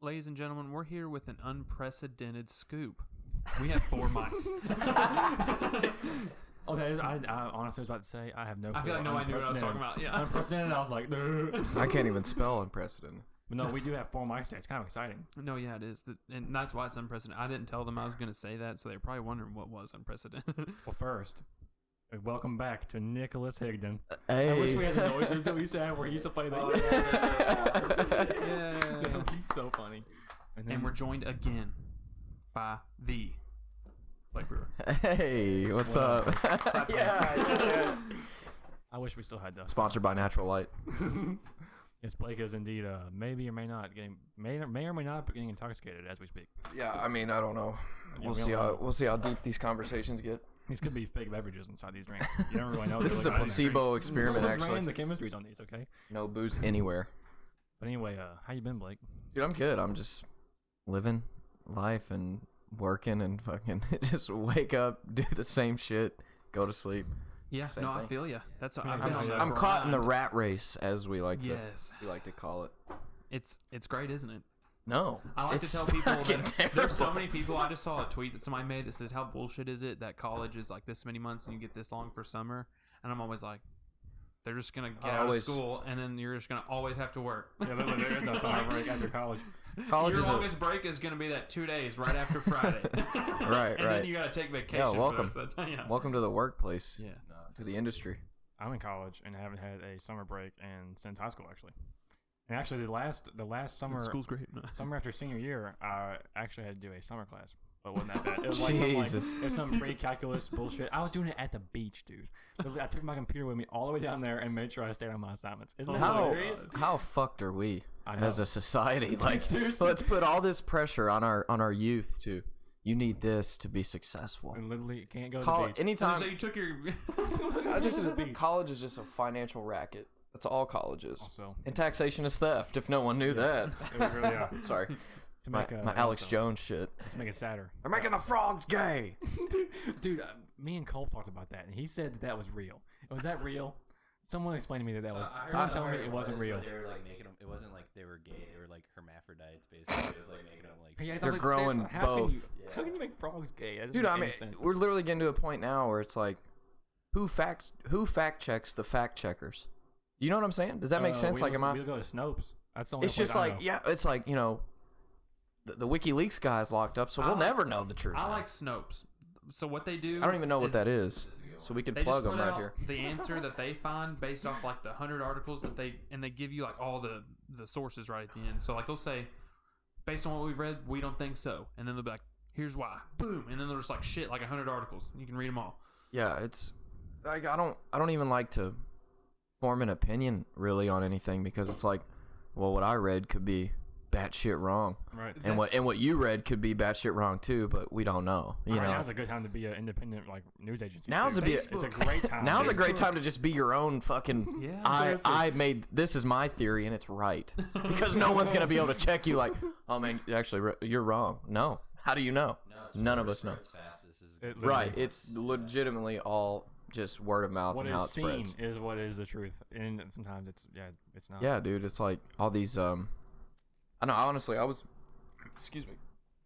ladies and gentlemen, we're here with an unprecedented scoop. We have 4 mics. Okay, I honestly was about to say I have no clue. I feel like nobody knew what I was talking about. Yeah. Unprecedented, I was like, I can't even spell unprecedented. but no, we do have 4 mics there. It's kind of exciting. No, yeah, it is. And that's why it's unprecedented. I didn't tell them I was going to say that, so they're probably wondering what was unprecedented. Well, first, welcome back to Nicholas Higdon. Hey. I wish we had the noises that we used to have where he used to play the. Yeah. He's so funny. And we're joined again by the Blake Brewer. Hey, what's up? yeah. I wish we still had that. Sponsored by Natural Light. Yes, Blake is indeed maybe or may not may or may not be getting intoxicated as we speak. Yeah, I mean, I don't know. Yeah, We'll see how deep these conversations get. These could be fake beverages inside these drinks. You never really know. This is a placebo experiment, actually. The chemistry's on these, okay? No booze anywhere. But anyway, how you been, Blake? Dude, I'm good. I'm just living life and working and fucking just wake up, do the same shit, go to sleep. Yeah, Same no, thing. I feel you. That's what I'm caught in the rat race, as we like to call it. It's great, isn't it? No, I like to it's tell people fucking that there's so terrible. many people. I just saw a tweet that somebody made that said, "How bullshit is it that college is like this many months and you get this long for summer?" And I'm always like, they're just gonna get out of school and then you're just gonna always have to work. Yeah, literally, there is no summer break after college. Your longest break is gonna be that 2 days right after Friday. Right. And then you gotta take vacation. Yeah, welcome. Yeah. Welcome to the workplace. Yeah. To the industry. I'm in college and haven't had a summer break since high school, actually. And actually, the last summer, School's great. summer after senior year, I actually had to do a summer class, but it wasn't that bad. It was like some pre-calculus bullshit. I was doing it at the beach, dude. I took my computer with me all the way down there and made sure I stayed on my assignments. Isn't that hilarious? How fucked are we as a society? Like, seriously. let's put all this pressure on our youth to. You need this to be successful. And literally can't go to the beach. Anytime. So you took your. College is just a financial racket. That's all college is. Also, And taxation is theft. If no one knew that. it was really, Sorry. to My make Alex Jones shit. to make it sadder. They're making the frogs gay. Dude, me and Cole talked about that, and he said that was real. Was that real? Someone explained to me that was. Someone told me it wasn't real. They were like making them. It wasn't like they were gay. They were like hermaphrodites, basically. It was like making them like. Yeah, They're growing both. How can you make frogs gay? That doesn't Dude, make I any mean, sense. we're literally getting to a point now where it's like, who fact checks the fact checkers? You know what I'm saying? Does that make sense? We'll go to Snopes. That's the only. It's just place I like, know. yeah, it's like, the WikiLeaks guy's locked up, so we'll never know the truth. I like Snopes. So what they do? I don't even know what that is, so we could They plug just them put right out here. the answer that they find based off like the 100 articles that they give you like all the sources right at the end. So like they'll say, based on what we've read, we don't think so, and then they'll be like, here's why, boom, and then they're just like shit, like 100 articles. You can read them all. Yeah, it's like I don't even like to form an opinion really on anything because it's like, well, what I read could be batshit wrong, Right. and what you read could be batshit wrong too, but we don't know. You know, Now's a good time to be an independent like news agency. Now's too. It's a great time. Now's a great time to just be your own fucking. Yeah, I made this is my theory and it's right because no one's gonna be able to check you like, oh man, actually you're wrong. No, how do you know? None of us know. Right, it's legitimately all just word of mouth What and how is it seen spreads. is what is the truth, and sometimes it's not. Yeah, dude, it's like all these. I know. Honestly, I was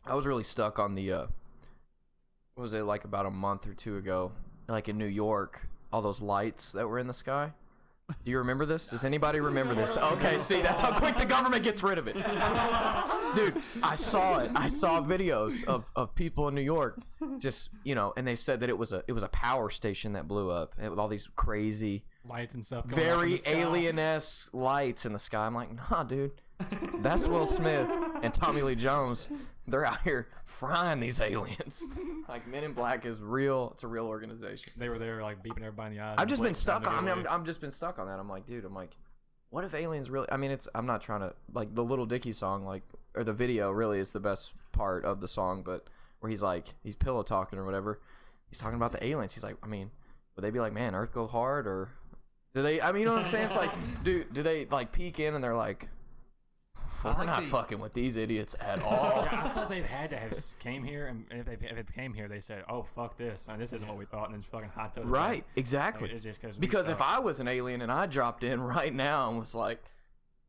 really stuck on the. What was it like about a month or two ago? Like in New York, all those lights that were in the sky. Do you remember this? Does anybody remember this? Okay, see, that's how quick the government gets rid of it. Dude, I saw it. I saw videos of people in New York just, and they said that it was a power station that blew up with all these crazy Lights and stuff. Going up in very the sky. alien-esque lights in the sky. I'm like, nah, dude. That's Will Smith and Tommy Lee Jones. They're out here frying these aliens. Like Men in Black is real. It's a real organization. They were there like beeping everybody in the eyes. I've just been stuck on. I'm I'm just been stuck on that. I'm like, dude. What if aliens really? I mean, I'm not trying to like the Little Dicky song, or the video really is the best part of the song, but where he's pillow talking or whatever. He's talking about the aliens. He's like, I mean, would they be like, man, Earth go hard, or do they? I mean, you know what I'm saying? It's like, do they like peek in and they're like, we're not fucking with these idiots at all. I thought they had to have came here, and if it came here, they said, "Oh fuck this, and this isn't what we thought," and then just fucking hot tub. Right, exactly. It's just because if I was an alien and I dropped in right now and was like,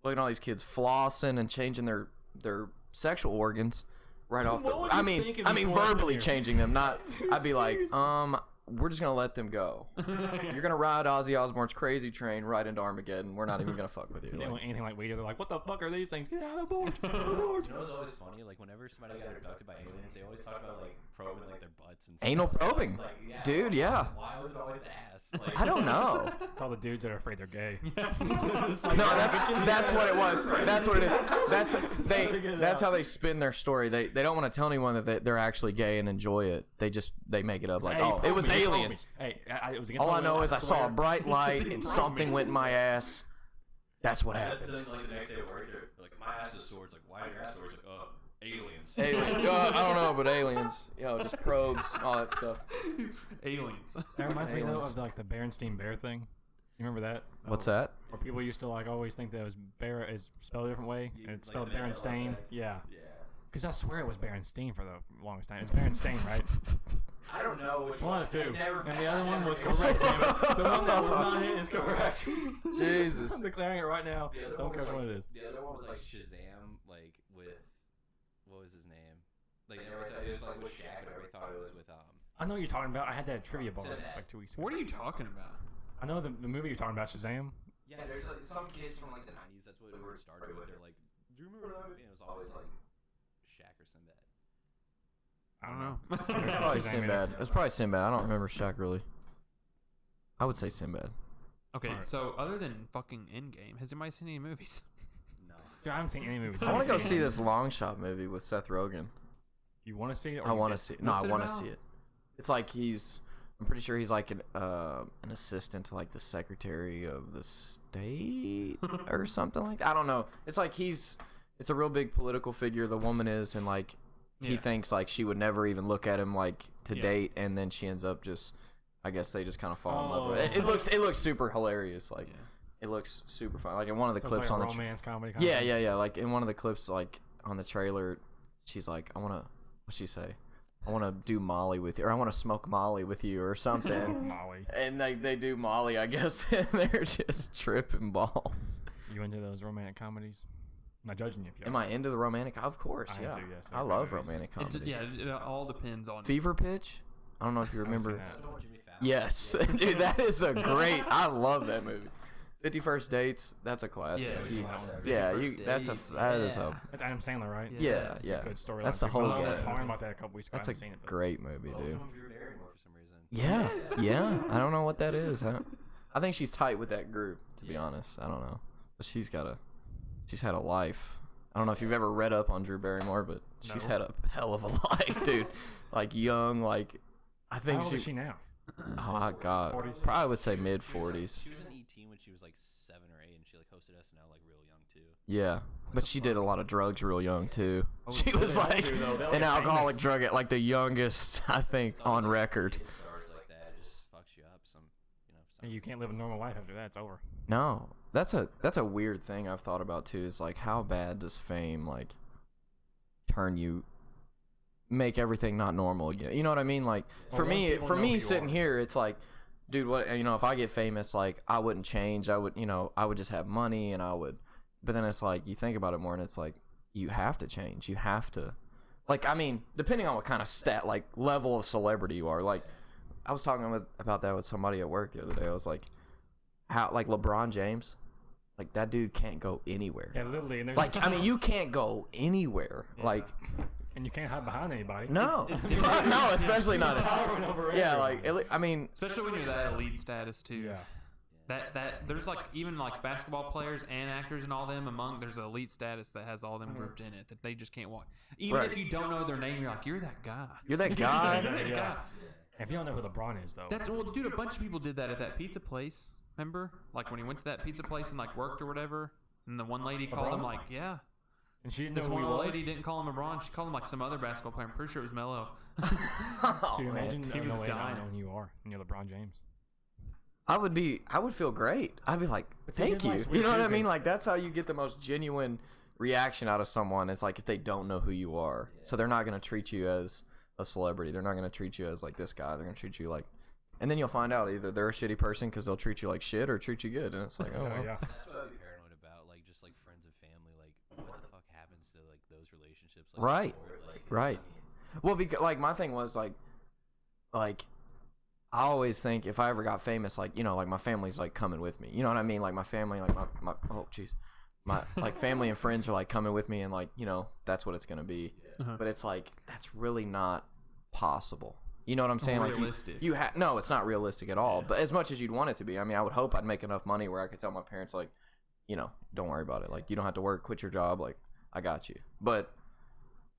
looking at all these kids flossing and changing their sexual organs right off the. What were I you mean, thinking I mean before I went verbally here? changing them. Not. I'd be like, we're just gonna let them go. You're gonna ride Ozzy Osbourne's crazy train right into Armageddon. We're not even gonna fuck with you. They don't Like, want anything like we do. They're like, what the fuck are these things? Get out of the board. Get out of the board. You know what's always funny? Like whenever somebody got abducted by aliens, they always talk about like probing like their butts and stuff. anal probing, Like, yeah, dude. Yeah. Why was it always the ass? Like, I don't know. It's all the dudes that are afraid they're gay. No, that's what it was. That's what it is. That's how they spin their story. They don't want to tell anyone that they're actually gay and enjoy it. They make it up like, Hey, oh, it was probe me, probe me. aliens. Hey, it was against All my I know will, is I saw a swear. bright light and something went in my ass. That's what That's happened. the like the next day at work. They're like, my ass is sore. It's like, why is your ass sore? It's like, aliens. Aliens. I don't know, but aliens. Just probes, all that stuff. Aliens. That reminds me though Aliens. of like the Berenstein Bear thing. You remember that? What's that? Where people used to like always think that it was Bear is spelled a different way, and it's Like spelled the Mandela Berenstain. effect. Yeah. Yeah. Because I swear it was Berenstein for the longest time. It's Berenstain, right? I don't know which One of the I two. never- And the I other one never was get- correct. Damn it. The one that was not it is correct. Jesus. I'm declaring it right now. The other Don't one care was what like, it is. The other one was like Shazam, like with what was his name? Like everybody thought it was like with Shaq, but everybody thought it was with I know what you're talking about. I had that at trivia bar Said that. like 2 weeks ago. What are you talking about? I know the movie you're talking about, Shazam. Yeah, there's like some kids from like the 90s. That's what it started with. They're like, do you remember that movie? And it was always like Shaq or Sinbad. I don't know. It's probably Sinbad. It's probably Sinbad. I don't remember Shaq really. I would say Sinbad. Okay, Alright. so other than fucking Endgame, has anybody seen any movies? No. Dude, I haven't seen any movies. I want to go see this Long Shot movie with Seth Rogen. You want to see it? Or I you want to did? see it. No, I What's it want to about? see it. It's like I'm pretty sure he's like an assistant to like the Secretary of the State or something like that. I don't know. It's like it's a real big political figure. The woman is, and like he Yeah. thinks like she would never even look at him like to Yeah. date, and then she ends up just, I guess they just kind of fall in love with Oh. it. It looks super hilarious. Like Yeah. it looks super fun. Like in one of the So clips it's like on a the romance comedy. Kind yeah, of yeah, yeah. Like in one of the clips, like on the trailer, she's like, what'd she say? I want to do Molly with you, or I want to smoke Molly with you, or something. Molly. And they do Molly, I guess, and they're just tripping balls. You into those romantic comedies? I'm not judging you if you Am are. I into the romantic? Of course, I yeah. do, yes, they're I great love movies. romantic It comedies. just, yeah, it all depends on. Fever Pitch? I don't know if you haven't seen remember. that. Is that the one with Jimmy Fallon? Yes, dude, that is a great. I love that movie. 51st Dates. That's a classic. Yes. You- Wow. yeah, 51st that is Dates, a yeah. That's Adam Sandler, right? yeah, Yes. yeah. Good story. That's the whole I was game. talking about that a couple weeks ago. That's I a haven't seen it. But great movie, Both of dude. them Drew Barrymore for some reason. Yeah, Yes. yeah. I don't know what that is. I think she's tight with that group. To be honest, I don't know. But she's had a life. I don't know if you've ever read up on Drew Barrymore, but she's No. had a hell of a life, dude. Like young, like I How think old is she now? Oh my god, 40s? probably would say mid 40s. She was in ET when she was like 7 or 8, and she like hosted SNL like real young too. Yeah, but she did a lot of drugs real young too. She was they all like do, though. They all an get alcoholic famous. drug at like the youngest, I think, on record. Kid stars like that, it just fucks you up. You can't live a normal life after that. It's over. No, that's a weird thing I've thought about too. Is like how bad does fame like make everything not normal again? You know what I mean? Like Well, once people for know who me you sitting are. here, it's like, dude, what if I get famous, like I wouldn't change. I would just have money and I would. But then it's like you think about it more and it's like you have to change. You have to. Like I mean, depending on what kind of level of celebrity you are. Like I was talking about that with somebody at work the other day. I was like, how like LeBron James, like that dude can't go anywhere. Yeah, literally. And there's Like I mean, you can't go anywhere. Yeah. Like and you can't hide behind anybody. no, It's different. no, especially not. Towering over Yeah, everybody. like I mean, Especially when you're that elite status too. Yeah. That there's like even like basketball players and actors and all them there's an elite status that has all them grouped in it that they just can't walk. Even Right. if you don't know their name, you're like you're that guy. you're that guy. You're that Yeah. guy. If you don't know who LeBron is, though, That's well, dude. A bunch of people did that at that pizza place. Remember, like when he went to that pizza place and like worked or whatever, and the one lady called him LeBron? like, yeah. and she didn't This know who one he old was. lady didn't call him LeBron. She called him like some other basketball player. I'm pretty sure it was Melo. Oh, Dude, man. imagine He was knowing dying. knowing who you are, and you're LeBron James. I would feel great. I'd be like, But see, thank his you. life's You weird know what too, I mean? 'cause- Like that's how you get the most genuine reaction out of someone. It's like if they don't know who you are, so they're not gonna treat you as a celebrity. They're not gonna treat you as like this guy. They're gonna treat you like, and then you'll find out either they're a shitty person because they'll treat you like shit or treat you good, and it's like, oh, well. yeah. That's what I'd be paranoid about, like just like friends and family. Like, what the fuck happens to like those relationships. Right. support, Right. Well, because like my thing was like I always think if I ever got famous, like, you know, like my family's like coming with me. You know what I mean? Like my family, like my oh jeez, my like family and friends are like coming with me, and like, you know, that's what it's gonna be. But it's like that's really not possible. You know what I'm saying? Realistic. Like you no, it's not realistic at all. But as much as you'd want it to be, I mean, I would hope I'd make enough money where I could tell my parents, like, you know, don't worry about it. Like, you don't have to work, quit your job. Like, I got you. But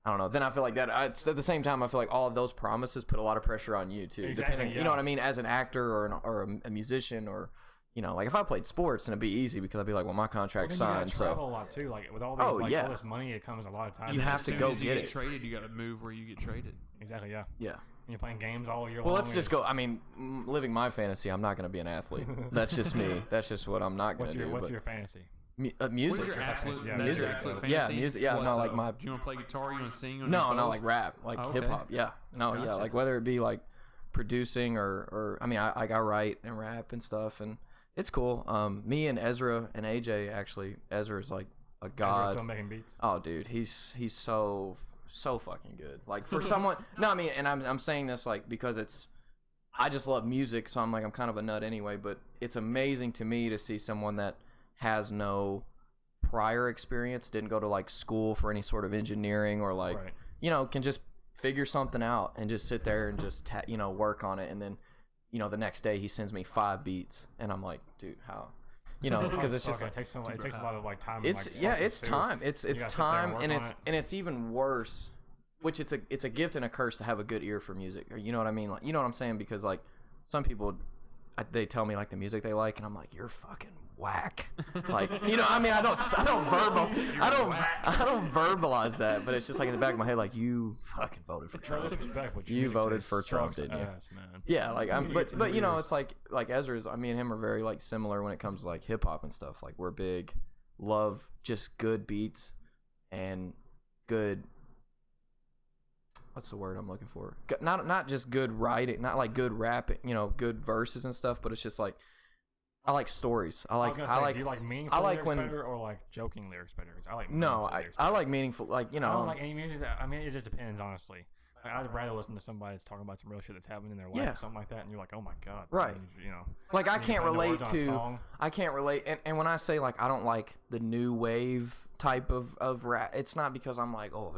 I don't know. Then I feel like that. At the same time, I feel like all of those promises put a lot of pressure on you too. Exactly, Depending, you know what I mean, as an actor or a musician, or, you know, like if I played sports, and it'd be easy because I'd be like, well, my contract's signed. You travel a lot too. Like with all these, all this money, it comes a lot of time. You have As to soon go as you get get it. traded, you got to move where you get traded. Exactly. Yeah. Yeah. And you're playing games all year long. Well, let's just go. I mean, living my fantasy, I'm not going to be an athlete. That's just me. That's just what I'm not going to do. What's your fantasy? Music. What is your absolute, Yeah, that's your music. absolute Yeah, fantasy? music. Yeah, What, no, like though? my. Do you want to play guitar? You want to sing? You wanna No, do no, both? like rap, like Oh, okay. hip hop. Yeah, no, yeah, Gotcha. like whether it be like producing or I mean, I write and rap and stuff, and it's cool. Me and Ezra and AJ, actually, Ezra's like a god. Ezra's still making beats. Oh, dude, he's so fucking good. Like for someone, no, I mean, and I'm saying this like because I just love music, so I'm kind of a nut anyway. But it's amazing to me to see someone that has no prior experience, didn't go to like school for any sort of engineering or like, Right. you know, can just figure something out and just sit there and just you know, work on it, and then, you know, the next day he sends me 5 beats, and I'm like, dude, how? You know, because it's just Okay, it takes a lot of like time. it's and, like, yeah, effort, it's too. time. It's gotta sit there time, and work and on it's it. and it's even worse. Which it's a gift and a curse to have a good ear for music. Or, you know what I mean? Like, you know what I'm saying? Because like some people, they tell me like the music they like, and I'm like, you're fucking whack. Like, you know, I mean, I don't verbalize that, but it's just like in the back of my head, like, you fucking voted for No Trump. disrespect, but You music voted taste for Trump, sucks didn't you? ass, man. Yeah, like You get but to you know, yours. it's like Ezra's. Me and him are very like similar when it comes to like hip hop and stuff. Like we're big, love just good beats and good. What's the word I'm looking for? Not just good writing, not like good rapping, you know, good verses and stuff. But it's just like I like stories. I was gonna say, do you like meaningful lyrics better or like joking lyrics better? 'Cause I like no, meaningful lyrics I better. like meaningful, like, you know. I don't like any music that. I mean, it just depends, honestly. Like, I'd rather listen to somebody that's talking about some real shit that's happening in their life Yeah. or something like that, and you're like, oh my god, Right. You know, Like I and you can't put the relate words on a to song. I can't relate, and when I say like I don't like the new wave type of rap, it's not because I'm like, oh,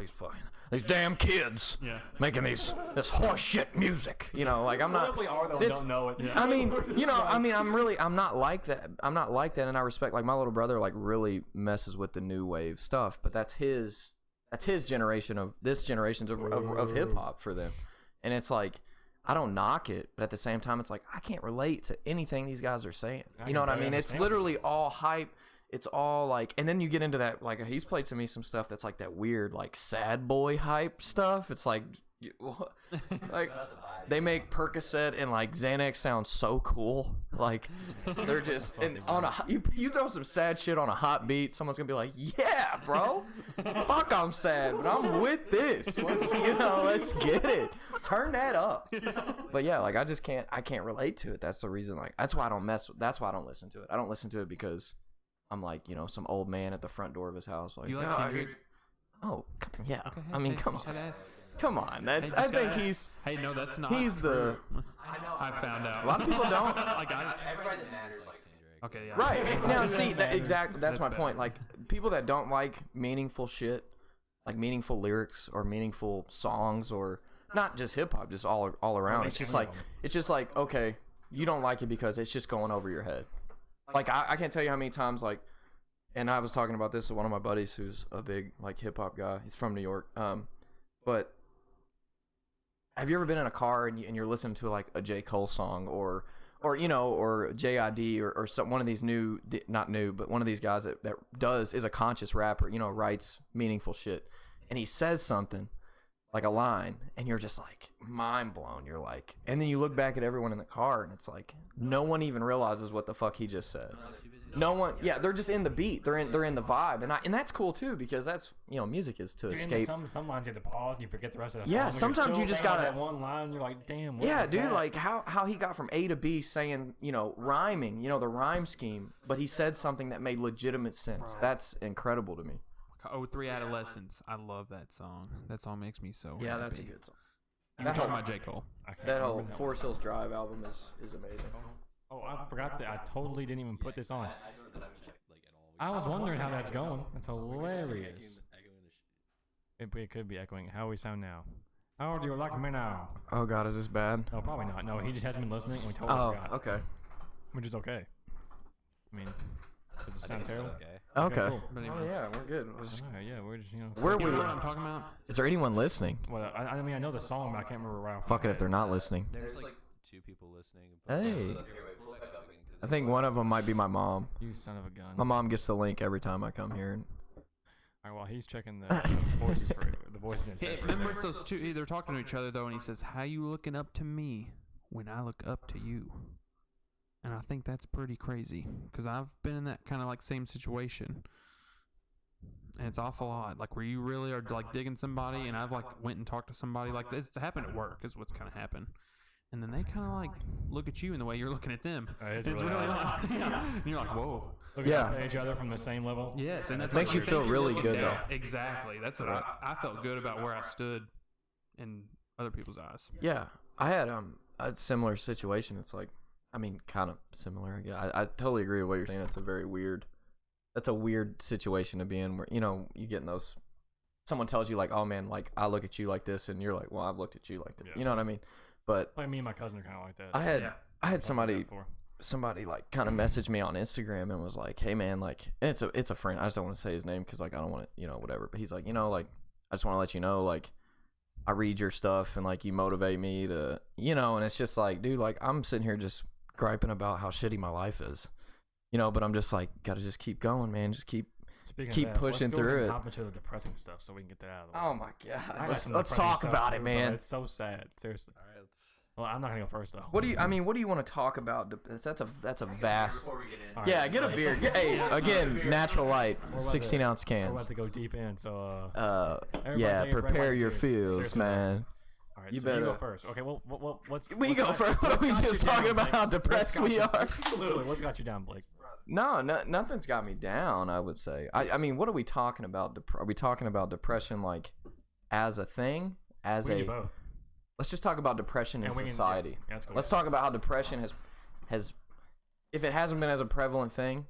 these damn kids Yeah. making this horse shit music, you know, like I'm not. Probably are though. it's- Don't know it. I mean, you know, I mean, I'm not like that. I'm not like that, and I respect, like, my little brother like really messes with the new wave stuff, but that's his generation of generation's of hip hop for them, and it's like I don't knock it, but at the same time, it's like I can't relate to anything these guys are saying. You know what I mean? It's literally all hype. It's all like, and then you get into that, like, he's played to me some stuff that's like that weird, like, sad boy hype stuff. It's like, like they make Percocet and like Xanax sound so cool. Like they're just and on a you throw some sad shit on a hot beat, someone's gonna be like, yeah, bro, fuck, I'm sad, but I'm with this. Let's get it. Turn that up. But yeah, like I can't relate to it. That's the reason. Like that's why I don't listen to it. I don't listen to it because I'm like, you know, some old man at the front door of his house. Like, You like "Oh, Kendrick? Oh, yeah. Okay, I mean, hey, come just had to on. ask. Come on. That's. Hey, I just think gotta he's. Hey, no, that's not. He's true. the. I found out. A lot of people don't. Like Everybody that matters likes Kendrick. Okay, yeah. Right. Now, see, that's That's my better. point. Like, people that don't like meaningful shit, like meaningful lyrics or meaningful songs, or not just hip hop, just all around. It's just like, okay, you don't like it because it's just going over your head. Like, I can't tell you how many times, like, and I was talking about this with one of my buddies who's a big, like, hip hop guy. He's from New York. But have you ever been in a car and you're listening to like a J. Cole song or you know, or JID or some, one of these new, not new, but one of these guys that is a conscious rapper, you know, writes meaningful shit, and he says something like a line, and you're just like mind blown. You're like, and then you look back at everyone in the car, and it's like no one even realizes what the fuck he just said. No one, yeah, they're just in the beat. They're in the vibe, and that's cool too, because that's, you know, music is to escape. Some lines you have to pause and you forget the rest of the song. Yeah, and you're sometimes still you just thinking about gotta- that one line. You're like, damn. What Yeah, was dude, that? like how he got from A to B saying, you know, rhyming, you know, the rhyme scheme, but he said something that made legitimate sense. That's incredible to me. Oh, Three Adolescents. I love that song. That song makes me so Yeah, happy. that's a good song. You were talking about J. Cole. That whole Forest Hills Drive album is amazing. Oh, I forgot that. I totally didn't even put this on. I noticed that I haven't checked like at all. I was wondering how that's going. That's hilarious. Echoing the shit. It could be echoing. How we sound now? How do you like me now? Oh God, is this bad? No, probably not. No, he just hasn't been listening, and we totally Oh, forgot. okay. Which is okay. I mean, does it I sound think it's terrible? okay. Okay. Cool. But Oh anyway, yeah, we're good. Let's- Alright, yeah, we're just Where you we? know what I'm talking about? Is there anyone listening? Well, I mean, I know the song, but I can't remember right off. Fuck it if they're not listening. There's like 2 people listening. Hey. Here, wait, pull it back up again, 'cause I think one of them might be my mom. You son of a gun. My mom gets the link every time I come here. And Alright, well, he's checking the voices for the voices in his Hey, head for a remember, second. it's those two. They're talking to each other though, and he says, "How you looking up to me when I look up to you?" And I think that's pretty crazy because I've been in that kind of like same situation, and it's awful odd. Like where you really are like digging somebody, and I've like went and talked to somebody like this. It's happened at work. Is what's kind of happened. And then they kind of like look at you in the way you're looking at them. It's It's really really odd. odd. Yeah. And you're like, whoa. Looking Yeah. at each other from the same level. Yes, and that's Makes like you think feel you're really looking good, down. though. Exactly. That's what I felt good about where I stood in other people's eyes. yeah, I had a similar situation. It's like, I mean, kind of similar. Yeah, I totally agree with what you're saying. It's a very weird. That's a weird situation to be in where you get in those. Someone tells you like, oh man, like I look at you like this, and you're like, well, I've looked at you like that. Yeah. You know what I mean? But Like me and my cousin are kind of like that. I had Yeah. somebody like kind of messaged me on Instagram and was like, hey man, like, and it's a friend. I just don't want to say his name because like I don't want to, whatever. But he's like, like I just want to let you know, like I read your stuff and like you motivate me to, and it's just like, dude, like I'm sitting here just griping about how shitty my life is, but I'm just like, gotta just keep going, man. Just keep Speaking of that, pushing let's go through ahead and it. hop into the depressing stuff so we can get that out of the way. Oh my I god, got let's some let's depressing talk stuff about too, it, bro. man. It's so sad, seriously. All right, let's. Well, I'm not gonna go first though. What do you want to talk about? That's a vast. Before we get in. All right, Yeah, get a beer. Hey, again, natural light, We're about 16 to- ounce We're cans. about to go deep in, so Yeah, everybody take a break prepare while your you cheers. feels, Seriously, man. all right, You so you better- go first. Okay, well, what's We what's go got- first. What are what's we got just you down, talking about? Blake? How What's depressed got we you- are. Literally, what's got you down, Blake? No, nothing's got me down. I would say. I mean, what are we talking about? Are we talking about depression like as a thing? As We can do a both. let's just talk about depression in And we can- society. yeah, that's cool. Let's talk about how depression has if it hasn't been as a prevalent thing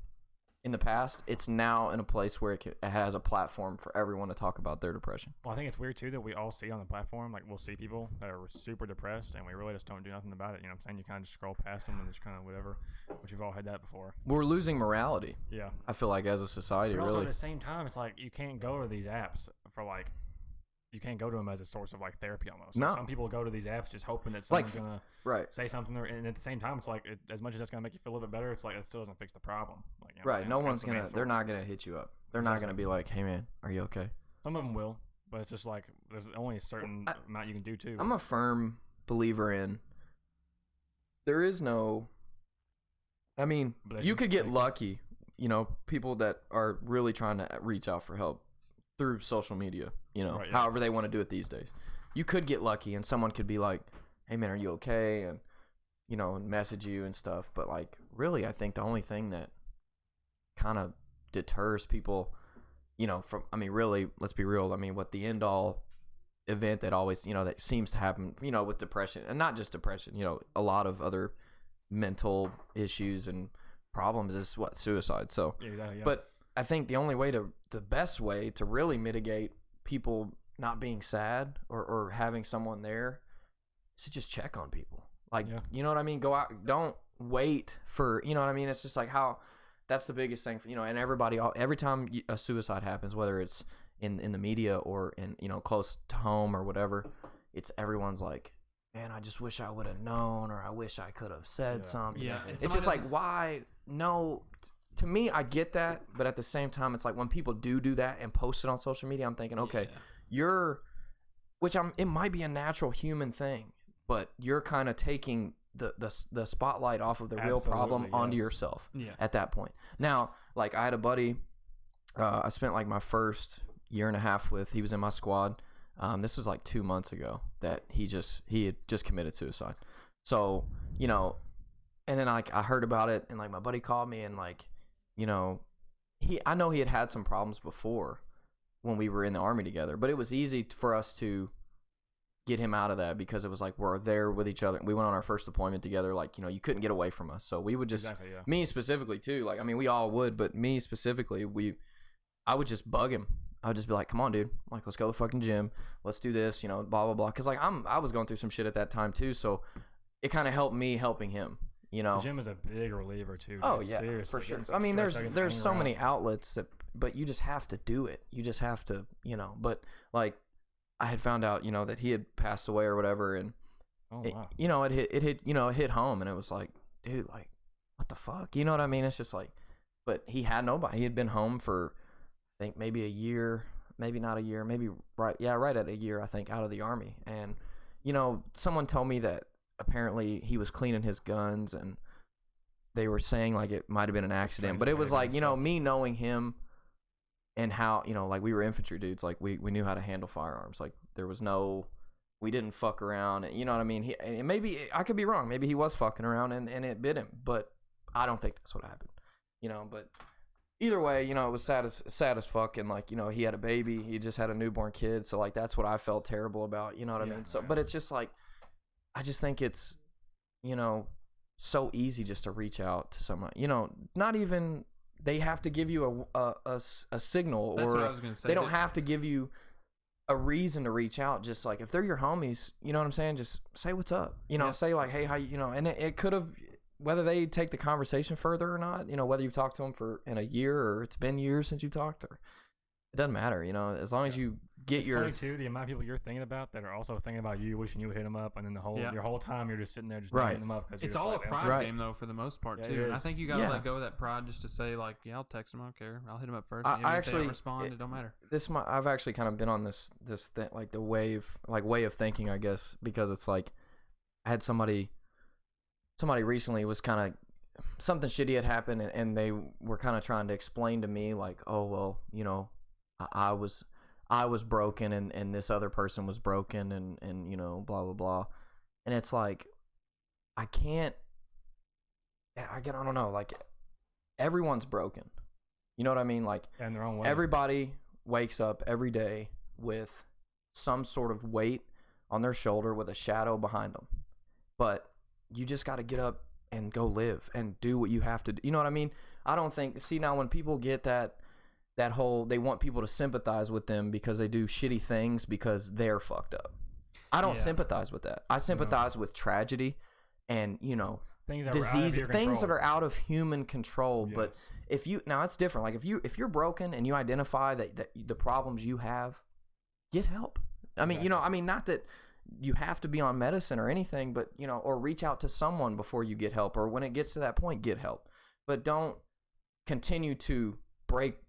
in the past, it's now in a place where it has a platform for everyone to talk about their depression. Well, I think it's weird too that we all see on the platform, like we'll see people that are super depressed, and we really just don't do nothing about it. You know what I'm saying? You kind of just scroll past them and just kind of whatever. Which we've all had that before. We're losing morality. Yeah. I feel like as a society, But also really. at the same time, it's like you can't go to these apps for like. You can't go to them as a source of like therapy almost. No. Like, some people go to these apps just hoping that someone's gonna Right. say something, and at the same time, it's like as much as that's gonna make you feel a little bit better, it's like it still doesn't fix the problem. Like, you know what I'm Right. saying? No Like, one's that's the main gonna. They're source. not gonna hit you up. They're not gonna be like, "Hey man, are you okay?" Some of them will, but it's just like there's only a certain amount you can do too. I'm a firm believer in. There is no. I mean, Bless you you. could get Thank you. lucky. People that are really trying to reach out for help through social media. Right, yeah. However they want to do it these days. You could get lucky, and someone could be like, "Hey man, are you okay?" and and message you and stuff. But like, really, I think the only thing that kind of deters people, from really, let's be real. I mean, what the end all event that always, that seems to happen, with depression, and not just depression, a lot of other mental issues and problems is suicide. So, yeah. but I think the best way to really mitigate people not being sad or having someone there is to just check on people. Like, Yeah. you know what I mean? Go out. Don't wait for, you know what I mean? It's just like that's the biggest thing for, and every time a suicide happens, whether it's in the media or in, close to home or whatever, it's everyone's like, man, I just wish I would have known, or I wish I could have said Yeah. something. Yeah, and It's somebody just like, why? No. To me, I get that, but at the same time, it's like when people do that and post it on social media, I'm thinking, okay, it might be a natural human thing, but you're kind of taking the spotlight off of the real problem Absolutely, onto yes. yourself Yeah. at that point. Now, like I had a buddy, I spent like my first year and a half with. He was in my squad. This was like 2 months ago that he had just committed suicide. So, and then like I heard about it, and like my buddy called me, and like, I know he had some problems before, when we were in the Army together. But it was easy for us to get him out of that because it was like we're there with each other. We went on our first deployment together. Like, you couldn't get away from us. So we would just, me specifically too. Like, I mean, we all would, but me specifically, I would just bug him. I would just be like, come on, dude. Like, let's go to the fucking gym. Let's do this, blah, blah, blah. Because, like, I was going through some shit at that time, too. So it kind of helped me helping him, The gym is a big reliever, too. Oh, yeah, seriously. For sure. I mean, there's so many outlets, but you just have to do it. You just have to, But, like, I had found out, that he had passed away or whatever. And, it hit home. And it was like, dude, like, what the fuck? You know what I mean? It's just like, but he had nobody. He had been home for, I think, maybe a year, maybe not a year, maybe right at a year, I think, out of the Army. And, someone told me that apparently he was cleaning his guns and they were saying like it might have been an accident, but it was like, me knowing him and how, like we were infantry dudes, like we knew how to handle firearms. Like there was we didn't fuck around. You know what I mean? And maybe I could be wrong. Maybe he was fucking around and it bit him, but I don't think that's what happened, but either way, it was sad as fuck. And like, he had a baby, he just had a newborn kid. So like, that's what I felt terrible about, you know what I mean? So, but it's just like, I just think it's, so easy just to reach out to someone, not even, they have to give you a signal. That's or what I was gonna say. They don't have to give you a reason to reach out. Just like if they're your homies, you know what I'm saying? Just say what's up, say like, hey, how and it could have, whether they take the conversation further or not, whether you've talked to them in a year or it's been years since you talked, or it doesn't matter, as long as you get it's funny too, the amount of people you're thinking about that are also thinking about you, wishing you would hit them up, and then your whole time you're just sitting there just hitting them up. It's all a pride game though, for the most part too. And I think you gotta let go of that pride just to say like, yeah, I'll text them, I don't care, I'll hit them up first. I actually, if they don't respond, it don't matter. I've actually kind of been on this thing, like the way of thinking, I guess, because it's like I had somebody recently was kind of, something shitty had happened and they were kind of trying to explain to me like, oh well, I was broken and this other person was broken and blah blah blah. And it's like I don't know, like everyone's broken, you know what I mean? Like in their own way. Everybody wakes up every day with some sort of weight on their shoulder with a shadow behind them, but you just got to get up and go live and do what you have to do. You know what I mean? I don't think, now when people get that whole, they want people to sympathize with them because they do shitty things because they're fucked up. I don't sympathize with that. I sympathize with tragedy and, disease, things that are out of human control. Yes. But now it's different. Like if you're broken and you identify that the problems you have, get help. I mean, not that you have to be on medicine or anything, but, or reach out to someone before you get help, or when it gets to that point, get help. But don't continue to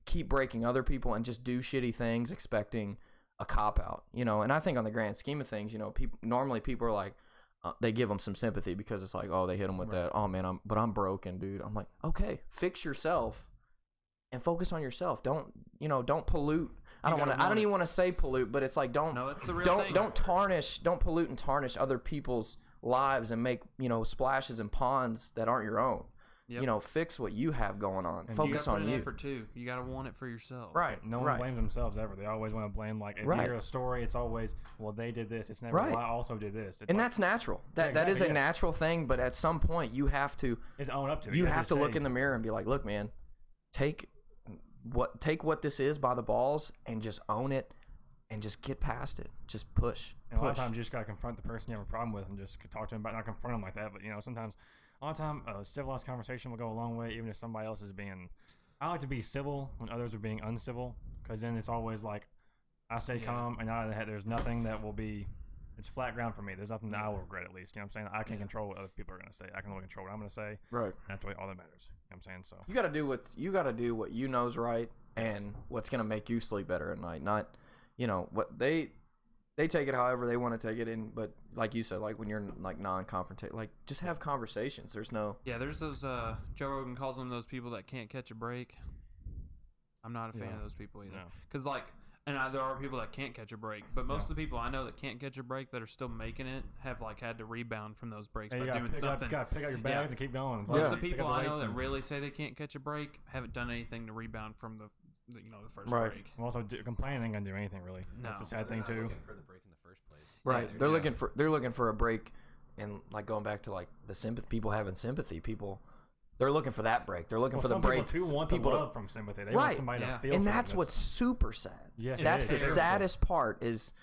keep breaking other people and just do shitty things expecting a cop out, and I think on the grand scheme of things, normally people are like, they give them some sympathy because it's like, oh, they hit them with that. Oh man, I'm broken, dude. I'm like, okay, fix yourself and focus on yourself. Don't pollute. I don't even want to say pollute, but it's like don't pollute and tarnish other people's lives and make, splashes in ponds that aren't your own. Yep. Fix what you have going on. And focus on you. Effort too. You got to want it for yourself. Right. No one blames themselves ever. They always want to blame, like, if you hear a story, it's always, well, they did this. It's never, well, I also did this. It's and that's natural. That is a natural thing, but at some point you have to own up to it. You have to look in the mirror and be like, look, man, take what this is by the balls and just own it and just get past it. Just push. And a lot of times you just got to confront the person you have a problem with and just talk to them about, not confront them like that, but, sometimes a lot of time, a civilized conversation will go a long way, even if somebody else is being... I like to be civil when others are being uncivil, because then it's always like, I stay calm, and there's nothing that will be... It's flat ground for me. There's nothing that I will regret, at least. You know what I'm saying? I can't control what other people are going to say. I can only control what I'm going to say. Right. And that's really all that matters. You know what I'm saying? So you got to do what you know's right, and what's going to make you sleep better at night. Not, what they take it however they want to take it in, but like you said, like when you're like non-confrontational, like just have conversations. There's those Joe Rogan calls them those people that can't catch a break. I'm not a fan of those people either, because there are people that can't catch a break, but most of the people I know that can't catch a break that are still making it have like had to rebound from those breaks by doing something. You gotta pick up your bags and keep going. Most of the people I know that really say they can't catch a break haven't done anything to rebound from the first Right. break. Well, also, complaining ain't gonna do anything really. No. That's the sad They're thing not too. looking for the break in the first place. Right. Yeah, They're looking for a break, and like going back to like the sympathy, people having sympathy, they're looking for that break. They're looking for the some break. people too want the love from sympathy. They want somebody to feel. And for that's them. what's super sad. Yes, That's it the is. saddest part is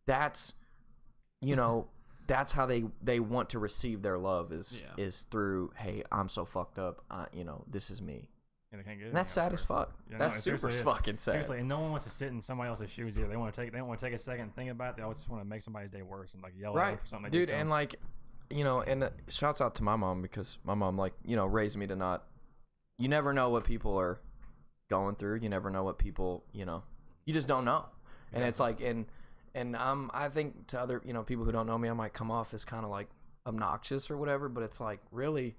that's that's how they want to receive their love is through, hey, I'm so fucked up, this is me. And they can't get it. And that's sad as fuck. Yeah, that's it super seriously is. fucking sad. Seriously, and no one wants to sit in somebody else's shoes either. They don't want to take a second and think about it. They always just want to make somebody's day worse and like yell at them for something. Dude, and like, and shouts out to my mom, because my mom raised me to not. You never know what people are going through. You never know what people you just don't know. And it's like and I think to other people who don't know me, I might come off as kind of like obnoxious or whatever, but it's like really,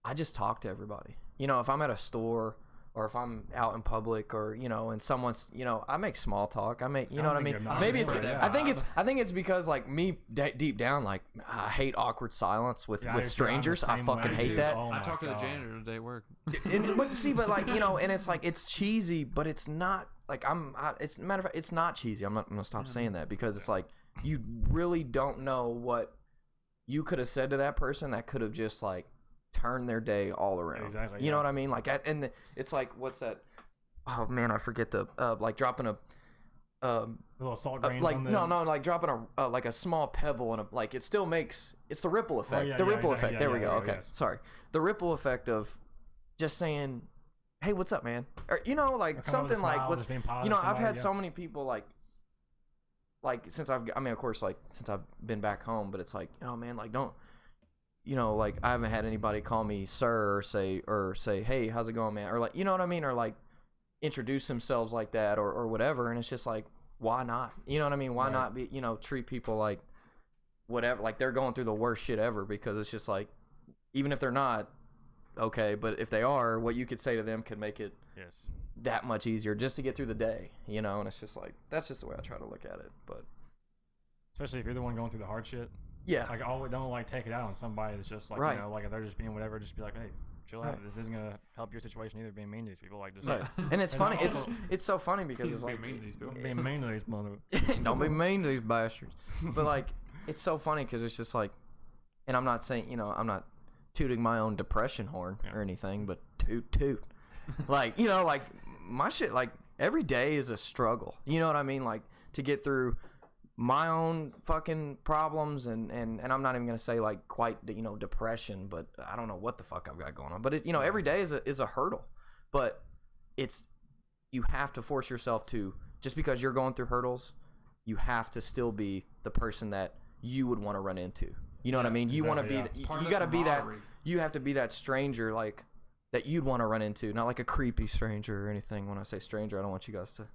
I just talk to everybody. If I'm at a store or if I'm out in public or and someone's I make small talk. I make what I mean. Maybe it's I think it's because like me deep down, like I hate awkward silence with strangers. I fucking hate that. I talked to the janitor today at work. but like and it's like it's cheesy, but it's not like it's matter of fact, it's not cheesy. I'm gonna stop saying that, because it's like you really don't know what you could have said to that person that could have just like turn their day all around. Exactly. You know what I mean? Like, and it's like, what's that? Oh man, I forget the like dropping a little salt grains like on the... no, like dropping a like a small pebble and like it still makes it's the ripple effect. yeah, the ripple exactly. effect. Yeah, there we yeah, go. yeah, Okay, yes. sorry. The ripple effect of just saying, "Hey, what's up, man?" Or like Or something like smile, what's just being positive to I've had somebody, so many people like since of course, like since I've been back home, but it's like, oh man, like don't. Like I haven't had anybody call me sir or say, hey, how's it going, man? Or like, you know what I mean? Or like introduce themselves like that or whatever. And it's just like, why not? You know what I mean? Why not be, treat people like whatever, like they're going through the worst shit ever, because it's just like, even if they're not, okay, but if they are, what you could say to them could make it that much easier just to get through the day, and it's just like, that's just the way I try to look at it. But especially if you're the one going through the hard shit. Yeah. Like, always don't like take it out on somebody that's just like, like if they're just being whatever, just be like, hey, chill out. This isn't gonna help your situation either. Being mean to these people, like just and it's funny. It's so funny because it's like being mean to these people. Being mean to these mother. Don't be mean to these bastards. But like, it's so funny because it's just like, and I'm not saying I'm not tooting my own depression horn or anything, but toot. Like like my shit. Like every day is a struggle. You know what I mean? Like to get through my own fucking problems and I'm not even gonna say like quite depression, but I don't know what the fuck I've got going on, but it, every day is a hurdle, but you have to force yourself to, just because you're going through hurdles, you have to still be the person that you would want to run into. You know what I mean? You want to be you got to be that, you have to be that stranger like that you'd want to run into, not like a creepy stranger or anything. When I say stranger, I don't want you guys to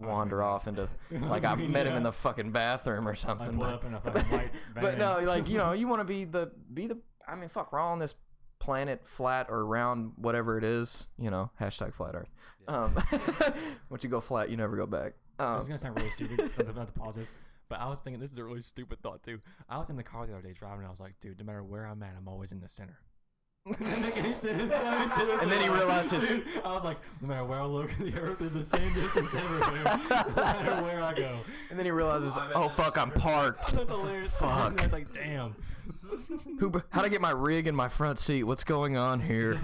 wander off into like I met him in the fucking bathroom or something. But no, like you want to be the. I mean, fuck, we're all on this planet, flat or round, whatever it is. Hashtag flat Earth. Once you go flat, you never go back. This is gonna sound really stupid. Not to pause this, but I was thinking this is a really stupid thought too. I was in the car the other day driving, and I was like, dude, no matter where I'm at, I'm always in the center. Didn't make any sense. And then he realizes, I was like, no matter where I look, the earth is the same distance everywhere, no matter where I go. And then he realizes, oh fuck, I'm parked. That's hilarious. Fuck. I was like, damn. How'd I get my rig in my front seat? What's going on here?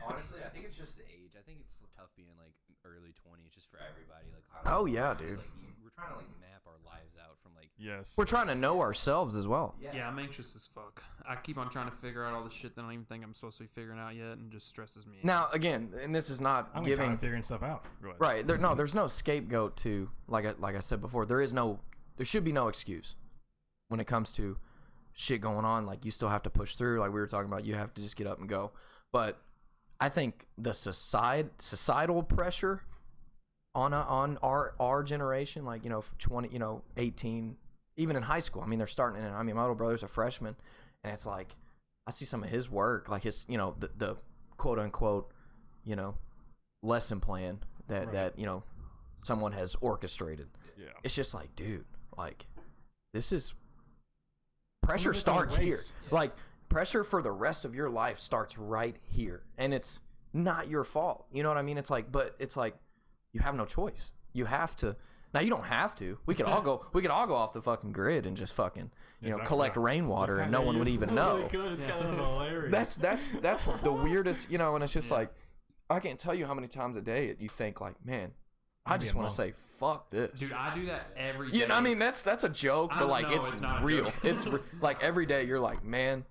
Honestly, I think it's just the age. I think it's tough being like early 20s just for everybody. Like, oh yeah, dude. Like, we're trying to like map our lives out from like. Yes. We're trying to know ourselves as well. Yeah, I'm anxious as fuck. I keep on trying to figure out all the shit that I don't even think I'm supposed to be figuring out yet, and just stresses me out. Now, again, and this is not I'm giving kind of figuring stuff out. Go ahead. Right. There's no scapegoat to like I said before. There should be no excuse when it comes to shit going on. Like you still have to push through. Like we were talking about, you have to just get up and go. But I think the societal pressure on our generation, like 20, 18, even in high school. I mean, they're starting. I mean, my little brother's a freshman, and it's like I see some of his work, like his the quote unquote lesson plan that someone has orchestrated. Yeah, it's just like, dude, like this is pressure starts here. Like pressure for the rest of your life starts right here, and it's not your fault. You know what I mean? It's like, but it's like you have no choice. You have to. Now you don't have to. We could all go. We could all go off the fucking grid and just fucking, collect rainwater, and no one would even know. It's kind of hilarious. That's the weirdest, and it's just like, I can't tell you how many times a day you think like, man, I just want to say fuck this. Dude, I do that every day. You know, I mean, that's a joke, but like it's not real. It's like every day you're like, man,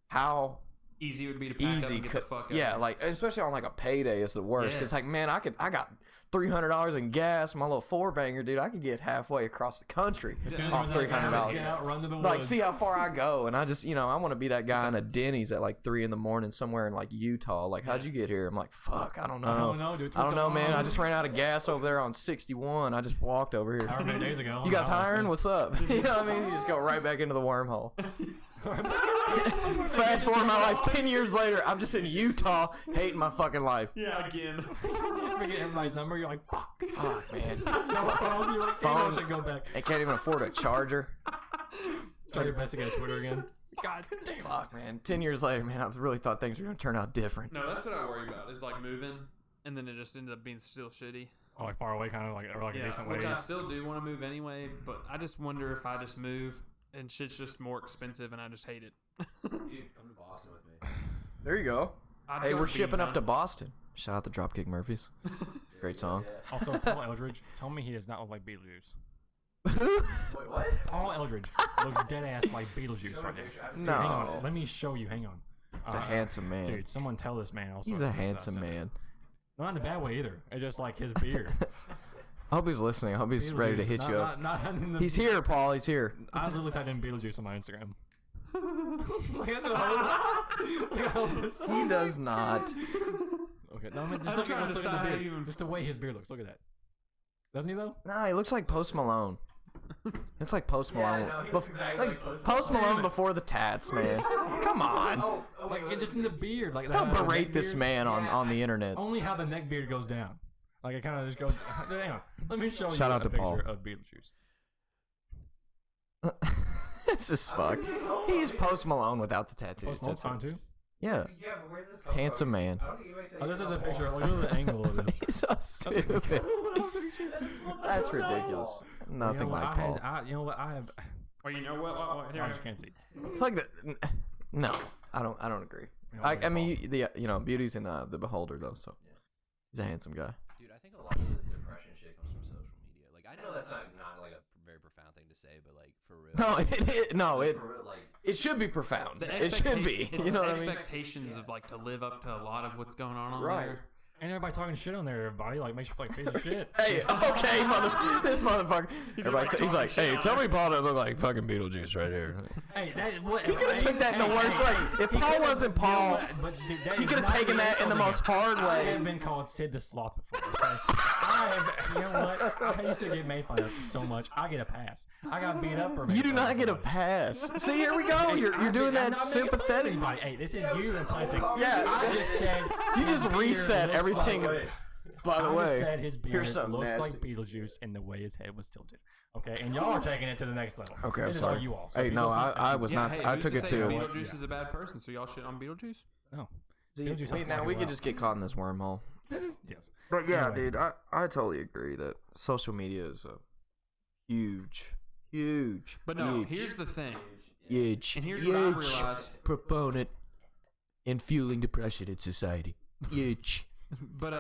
how easy it would be to pack up and get the fuck out. Yeah, like especially on like a payday is the worst. It's like, man, I got $300 in gas, my little 4-banger, dude. I could get halfway across the country off $300. Like, see how far I go, and I just, I want to be that guy in a Denny's at like 3 a.m. somewhere in like Utah. Like, how'd you get here? I'm like, fuck, I don't know. I don't know, dude. I don't know, man. I just ran out of gas over there on 61. I just walked over here. However many days ago. You guys hiring? What's up? You know what I mean? You just go right back into the wormhole. Fast forward my life 10 years later, I'm just in Utah hating my fucking life. Yeah, again. You just forget everybody's number. You're like, fuck, man. You're like, phone. I should go back. I can't even afford a charger. Try your best to get a Twitter again. God damn. Fuck, man. 10 years later, man, I really thought things were gonna turn out different. No, that's what I worry about. Is like moving, and then it just ends up being still shitty. Oh, like far away, kind of like, or like a decent way. Which I still do want to move anyway, but I just wonder if I just move and shit's just more expensive, and I just hate it. Dude, come to Boston with me. There you go. I'd Hey, go we're to shipping up to Beantown. Boston. Shout out to Dropkick Murphys. Great song. Also, Paul Eldridge, tell me he does not look like Beetlejuice. Wait, what? Paul Eldridge looks dead ass like Beetlejuice right now. Dude, No. hang on. Let me show you. Hang on. He's a handsome man. Dude, someone tell this man also. He's a handsome man. Not in a bad way either. It's just like his beard. I hope he's listening. I hope he's ready to hit you up. Not in the, He's here, Paul. He's here. I literally typed in Beetlejuice on my Instagram. Like, that's what I was. He does not. Okay, no, I mean, just I'm look trying at to the decide beard. even- Just the way his beard looks. Look at that. Doesn't he though? Nah, he looks like Post Malone. It's like Post Malone. no, he looks exactly like Post Post Malone before the tats, man. Come on. Like and just in the beard, like Don't the berate neck this beard. man on the internet. Only how the neck beard goes down. Like it kind of just goes. Hang on. Let me show Shout you out a to picture Paul. of Beetlejuice. This is fuck. He's Post Malone without the tattoos. Post Malone's fine too. Yeah. Yeah, but where did this come Handsome from? man. I don't think anybody said Oh, this he is a was picture. Paul. Look at the angle of this. He's so stupid. That's ridiculous. Nothing You know what? like Paul. You know what? I have. Well, you know what? Here, I just can't see. Like the, no, I don't agree. I mean, beauty's in the beholder though. So he's a handsome guy. Dude, I think a lot of the depression shit comes from social media. Like, I know that's not like a very profound thing to say, but like for real. It For real, like, it should be profound. The It should be. It's You know the what I mean? expectations of like to live up to a lot of what's going on Right. there. And everybody talking shit on there, everybody like makes you feel like a piece of shit. Hey, okay, this motherfucker. He's like, hey, tell me Paul doesn't look like fucking Beetlejuice right here. Hey, that, what, He could have took that in the worst way. If Paul wasn't Paul, he could have taken that in the most hard I way. have been called Sid the Sloth before. Okay? You know what? I used to get made fun of so much. I get a pass. I got beat up for. You do making fun not of get a somebody. pass. See, here we go. Hey, You're doing I'm that not making fun of sympathetic. anybody. Hey, this is you implanting. Yeah. I just said. You just his beard reset looks everything. Like, By the I just way, said his beard here's something looks like nasty. Beetlejuice in the way his head was tilted. Okay, and y'all are taking it to the next level. Okay, I'm This is sorry. all you all. So Hey, if you no, listen- I was not. Hey, I who's took to it say too. Beetlejuice Yeah. is a bad person, so y'all shit on Beetlejuice? No. See, Beetlejuice wait, now fucking we could well. just get caught in this wormhole. Yes. But yeah, Anyway. dude, I totally agree that social media is a huge, But no, here's the thing. huge, And here's what I huge realized. proponent in fueling depression in society. Huge. But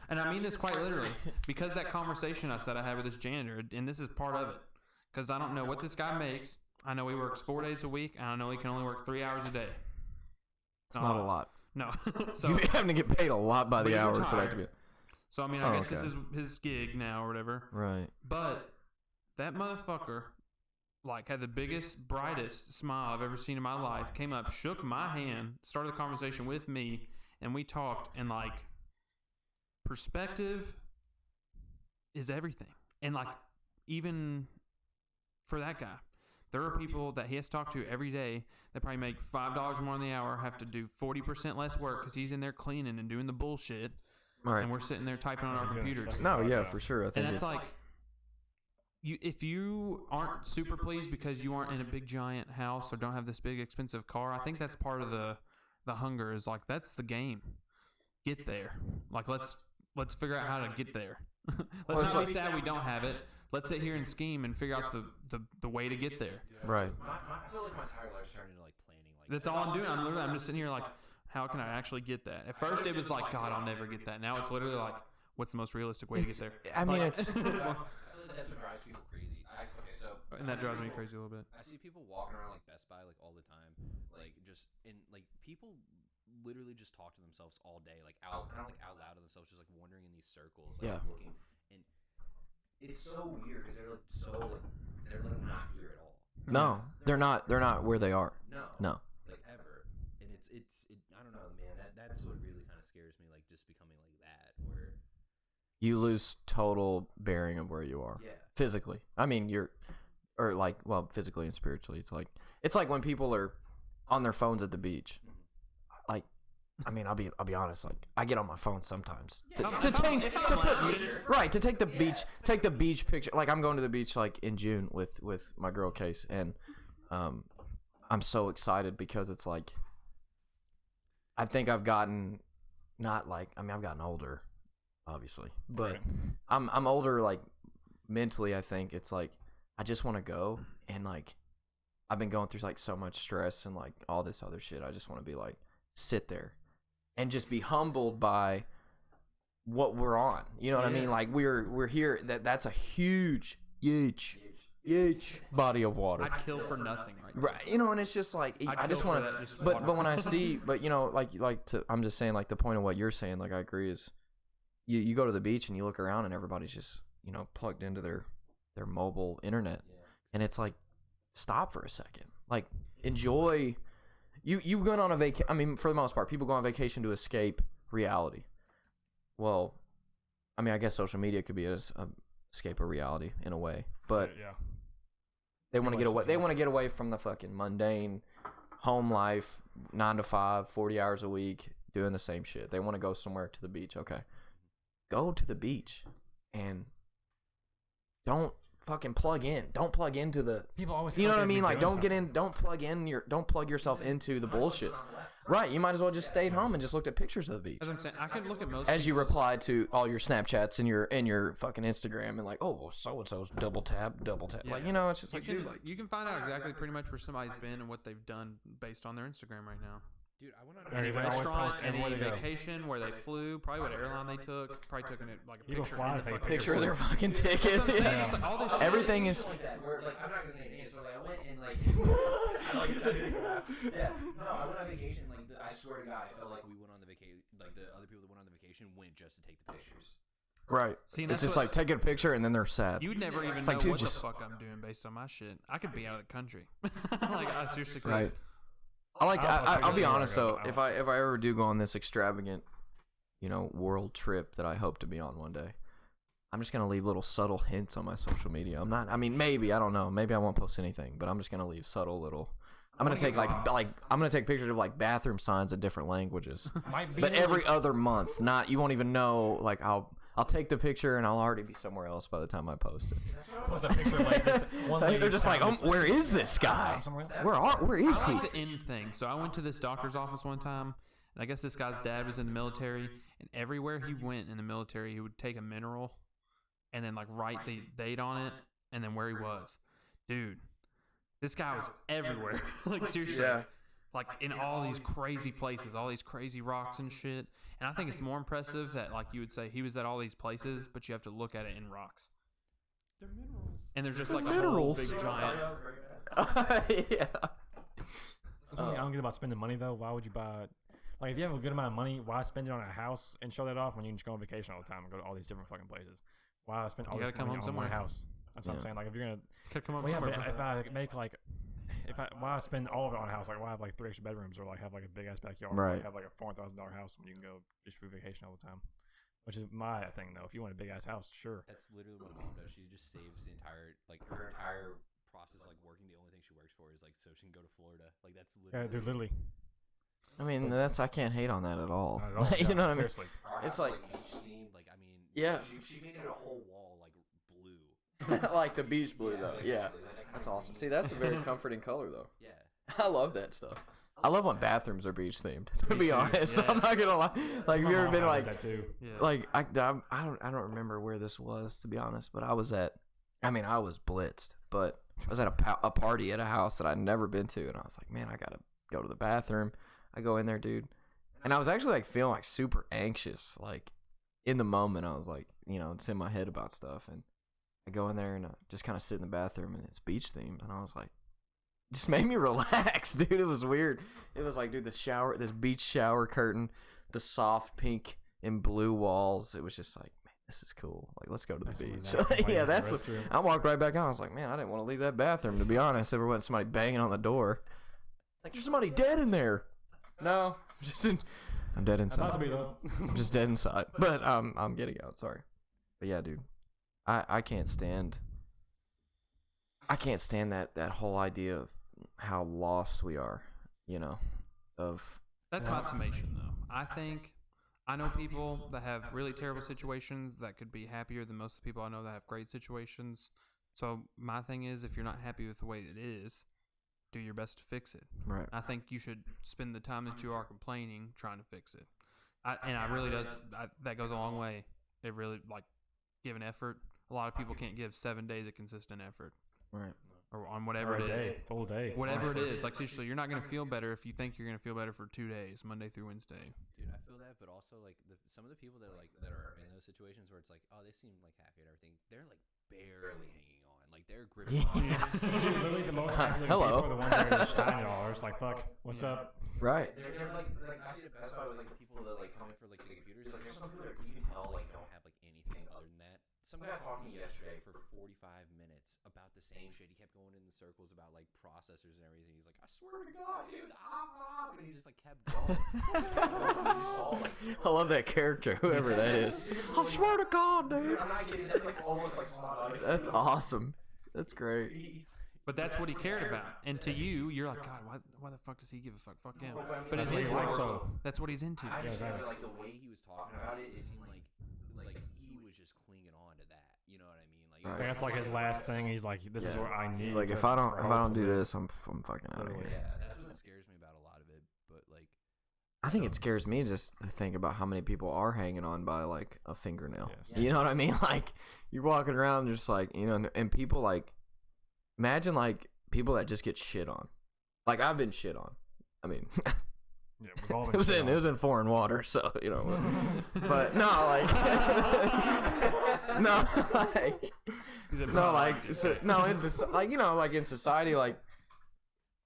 and I mean this quite literally, because that conversation I said I had with this janitor, and this is part of it, because I don't know what this guy makes. I know he works 4 days a week, and I know he can only work 3 hours a day. It's not a lot. No. So You having to get paid a lot by But the he's hour for that to retired. be. I mean, I Oh, guess this okay. is his gig now or whatever. Right. But that motherfucker, like, had the biggest, brightest smile I've ever seen in my life. Came up, shook my hand, started the conversation with me, and we talked. And like, perspective is everything. And like, even for that guy, there are people that he has to talk to every day that probably make $5 more on the hour, have to do 40% less work because he's in there cleaning and doing the bullshit, All right. and we're sitting there typing on our Yeah, computers. so- No, yeah, for sure. I think And that's it's like, if you aren't super pleased because you aren't in a big giant house or don't have this big expensive car, I think that's part of the hunger is like, that's the game. get there. Like let's figure out how to get there. Let's not be sad we don't have it. Let's sit here and scheme and figure out the way to get there. Right. I feel like my entire life's turned into like planning. Like That's all I'm doing. I'm just sitting here like, how can I actually get that? At first it was like, God, I'll never get that. Now it's literally like, what's the most realistic way to get there? I mean, I feel like that's what drives people crazy. Okay, so and that drives me crazy a little bit. I see people walking around like Best Buy like all the time, like just in like people literally just talk to themselves all day, like out loud to themselves, just like wandering in these circles, like looking, and it's so weird because they're not here at all. No, they're not. They're not where they are. No. Like ever, and it's I don't know, man. That's what really kind of scares me, like just becoming like that, where You lose total bearing of where you are physically. I mean, physically and spiritually. It's like when people are on their phones at the beach. Like, I mean, I'll be honest. Like, I get on my phone sometimes to take the beach picture. Like, I'm going to the beach like in June with my girl Case, and I'm so excited because it's like I think I've gotten I've gotten older, obviously, but I'm older like mentally. I think it's like I just want to go, and like I've been going through like so much stress and like all this other shit. I just want to be like sit there and just be humbled by what we're on. You know what I mean? Like we're here. That's a huge body of water. I'd kill for nothing right now. Right. You know, and it's just like I just want to. But when I see, but you know, I'm just saying, like the point of what you're saying, like I agree is, you go to the beach and you look around and everybody's just plugged into their mobile internet, and it's like stop for a second, like enjoy. You going on a vacation. I mean, for the most part, people go on vacation to escape reality. Well, I mean, I guess social media could be a escape of reality in a way, but they want to get away. They want to get away from the fucking mundane home life, 9 to 5, 40 hours a week, doing the same shit. They want to go somewhere to the beach. Okay, go to the beach and don't fucking plug in. Don't plug into the people always. You know what I mean? Like, don't get in. Don't plug yourself into the bullshit. Right, you might as well just stay at home and just looked at pictures of the beach. As I'm saying, I can look at most. As you reply to all your Snapchats and your fucking Instagram and like, oh, well, so and so's double tap. Yeah. Like, it's just like, dude, like, you can find out exactly pretty much where somebody's been and what they've done based on their Instagram right now. dude, I went on Any restaurant, any they go. vacation, where they flew, probably what airline they took, probably took like a People picture. fly in to the take fucking picture of their airport. fucking ticket. That's what I'm saying. It's like all this shit. Everything is. like that. Where like I'm not gonna name names, but like I went and like I went on vacation. Like I swear to God, I felt like we went on the vacation. Like the other people that went on the vacation went just to take the pictures. Right. See, It's just like taking a picture and then they're sad. You'd never even like, know dude, what just- the fuck I'm doing based on my shit. I could be out of the country. Like I seriously could. Right. I'll be honest though. If I ever do go on this extravagant, world trip that I hope to be on one day, I'm just gonna leave little subtle hints on my social media. I'm not. I mean, maybe I don't know. Maybe I won't post anything, but I'm just gonna leave subtle little. I'm gonna take I'm gonna take pictures of like bathroom signs in different languages, but every other month. Not you won't even know. Like I'll take the picture and I'll already be somewhere else by the time I post it. What's a picture of like just one Like, lady they're just like, standing where is this guy? somewhere else? Where is I he? like the end thing. So I went to this doctor's office one time, and I guess this guy's dad was in the military, and everywhere he went in the military, he would take a mineral and then like write the date on it and then where he was. Dude, this guy was everywhere. Like seriously. Yeah. Like in all these crazy places, all these crazy rocks and shit. And I think it's more impressive that like you would say he was at all these places, but you have to look at it in rocks. They're minerals. And there's just like a Minerals. whole big giant. Yeah. I don't get about spending money though. Why would you buy? Like, if you have a good amount of money, why spend it on a house and show that off when you can just go on vacation all the time and go to all these different fucking places? Why spend all You this gotta come money home on one somewhere. house? That's what I'm saying. Like, if you're gonna, Could come up well, yeah, somewhere. but if I make like, why spend all of it on a house? Like, why have like 3 extra bedrooms or like have like a big ass backyard? Or, Right. like, have like a $4,000 house when you can go just for vacation all the time. Which is my thing though. If you want a big ass house, sure. That's literally what mom does. She just saves the entire her entire process of like working. The only thing she works for is like so she can go to Florida. Like that's Yeah, literally. dude, literally. I mean, I can't hate on that at all. Not at all. You know what I mean? Seriously. Our It's house like- is, beach themed. Like I mean, Yeah. She painted a whole wall like blue. Like the beach blue though. Yeah. That's awesome. See, that's a very comforting color though. Yeah. I love that stuff. I love when bathrooms are beach themed. To Me be too, honest, yes. I'm not gonna lie. Like, have you ever been like, that too. Yeah. like I don't remember where this was, to be honest. But I was blitzed, but I was at a party at a house that I'd never been to, and I was like, man, I gotta go to the bathroom. I go in there, dude, and I was actually like feeling like super anxious, like in the moment. I was like, it's in my head about stuff, and I go in there and I just kind of sit in the bathroom, and it's beach themed, and I was like, just made me relax, dude. It was weird. It was like, dude, this beach shower curtain, the soft pink and blue walls. It was just like, man, this is cool. Like, let's go to the beach. Yeah, I walked right back out. I was like, man, I didn't want to leave that bathroom, to be honest. There wasn't somebody banging on the door. Like, there's somebody dead in there. No, I'm dead inside. About to be though. I'm just dead inside. But I'm getting out. Sorry. But yeah, dude, I can't stand that whole idea of how lost we are, That's my summation, though. I know people that have really terrible situations that could be happier than most of the people I know that have great situations. So my thing is, if you're not happy with the way it is, do your best to fix it. Right. I think you should spend the time that you are complaining trying to fix it. That goes a long way. It really, like, give an effort. A lot of people can't give 7 days of consistent effort. Right. Or on whatever it is. Full day. Whatever it is. Like, seriously, you're not going to feel better if you think you're going to feel better for 2 days, Monday through Wednesday. Dude, I feel that, but also, like, some of the people that are in those situations where it's like, oh, they seem, like, happy and everything, they're, like, barely hanging on. Like, they're gripping on. Dude, literally the most happy Hello. people are the ones that are just shining all. It's like, fuck, what's up? Right. They're like, I see it Best Buy with, like, the people that, like, come in for, like, the computers. Like, there's some people that you can tell, like, don't have, like, anything other than that. Some guy talked to me yesterday for 45 minutes about the same shit. He kept going in the circles about, like, processors and everything. He's like, I swear to God, dude, and he just, like, kept going. I love that character, whoever that is. I swear to God, dude. I'm not kidding. That's, like, almost, like, spot on. That's awesome. That's great. But that's what he cared about. And to you, you're like, God, why the fuck does he give a fuck? Fuck him. But in his world, that's what he's into. I just feel like the way he was talking about it, it seemed like he was just clinging on to that. You know what I mean? Like, Right. That's like his last thing. He's like, this is what I need. He's like, to- if I for don't do hopefully- this, I'm fucking out of here. yeah, that's what scares me about a lot of it. But, like, I think it scares me just to think about how many people are hanging on by like a fingernail. Yes. You know what I mean? Like, you're walking around just like, and people like, imagine like people that just get shit on. Like, I've been shit on. I mean, Yeah, we've all been it was shit in on. it was in foreign water, so but no, like no, like no, like so, no, it's just like like in society, like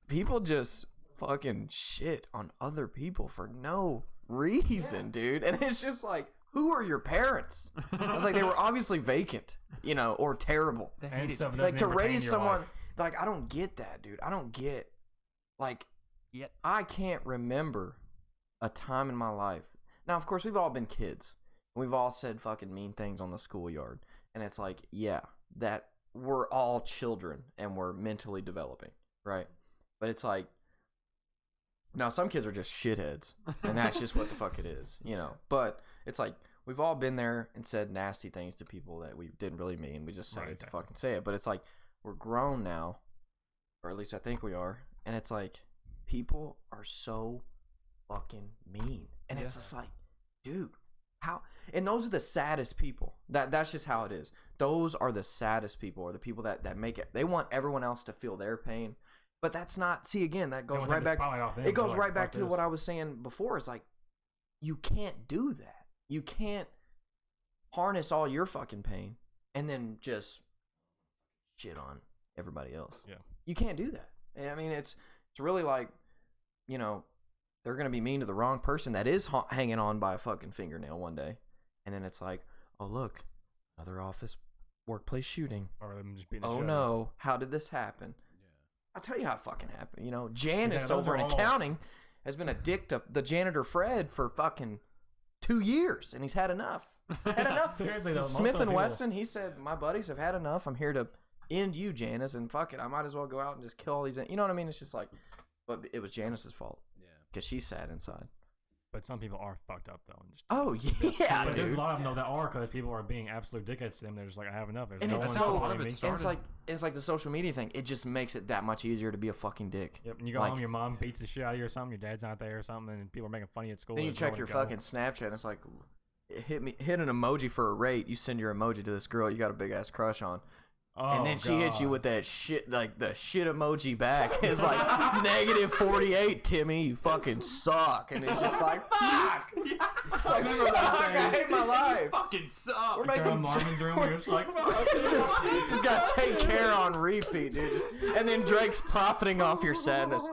people just fucking shit on other people for no reason, dude, and it's just like, who are your parents? I was like, they were obviously vacant, or terrible. They And hate it. stuff doesn't Like, to even pertain raise your someone, life. like, I don't get that, dude. I don't get, like, Yet. I can't remember a time in my life. Now, of course, we've all been kids. We've all said fucking mean things on the schoolyard. And it's like, yeah, that we're all children and we're mentally developing, right? But it's like, now some kids are just shitheads. And that's just what the fuck it is, But it's like, we've all been there and said nasty things to people that we didn't really mean. We just said it to fucking say it. But it's like, we're grown now, or at least I think we are. And it's like, people are so fucking mean. And it's just like, dude, how? And those are the saddest people. That's just how it is. Those are the saddest people, or the people that make it. They want everyone else to feel their pain. But that's not, see, again, that goes right back. It goes right back to what I was saying before. It's like, you can't do that. You can't harness all your fucking pain and then just shit on everybody else. Yeah. You can't do that. I mean, it's really like, they're going to be mean to the wrong person that is hanging on by a fucking fingernail one day. And then it's like, oh, look, another workplace shooting. Or them just beating the Oh, shit out of no. How did this happen? yeah. I'll tell you how it fucking happened. Janice those over are in all- accounting has been a dick to the janitor Fred for fucking 2 years, and he's had enough. Had enough. Seriously, though, most Smith of the and people- Wesson, he said, my buddies have had enough. I'm here to end you, Janice, and fuck it. I might as well go out and just kill all these. You know what I mean? It's just like, but it was Janice's fault Yeah. because she sat inside. But some people are fucked up though. And just, Oh yeah, but there's a dude. lot of them though that are because people are being absolute dickheads to them. They're just like, I have enough. There's And no it's one so- supporting me. And it's like the social media thing. It just makes it that much easier to be a fucking dick. Yep. And you go like- home, your mom beats the shit out of you or something. Your dad's not there or something, and people are making fun of you at school. Then you there's no check one your to go. fucking Snapchat, and it's like, hit an emoji for a rate. You send your emoji to this girl you got a big ass crush on. Oh, And then she hits you God. with that shit, like the shit emoji back. It's like -48, Timmy. You fucking suck. And it's just like, fuck. I remember that Fuck, I hate my life. Fucking suck. We're Turn making on Marvin's room. You're just like, fuck. just gotta take care on repeat, dude. And then Drake's profiting off your sadness.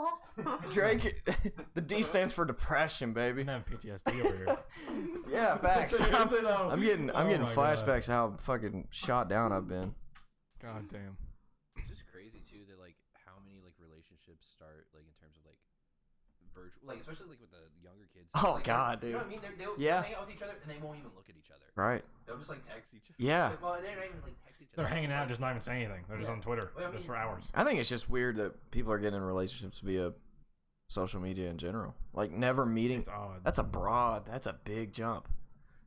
Drake, the D stands for depression, baby. I'm having PTSD over here. Yeah, facts. Seriously, though. I'm getting Oh my God. flashbacks how fucking shot down I've been. God damn. It's just crazy too that like how many like relationships start like in terms of like virtual, like especially like with the younger kids. Oh, like, God, You know what I dude. mean? They'll Yeah. hang out with each other and they won't even look at each other. Right. They'll just like text each other. Yeah. Like, well, they're not even like text each other. They're hanging out, just not even saying anything. They're just Yeah. on Twitter Well, I just mean- for hours. I think it's just weird that people are getting in relationships via social media in general. Like never meeting. It's odd. That's a big jump.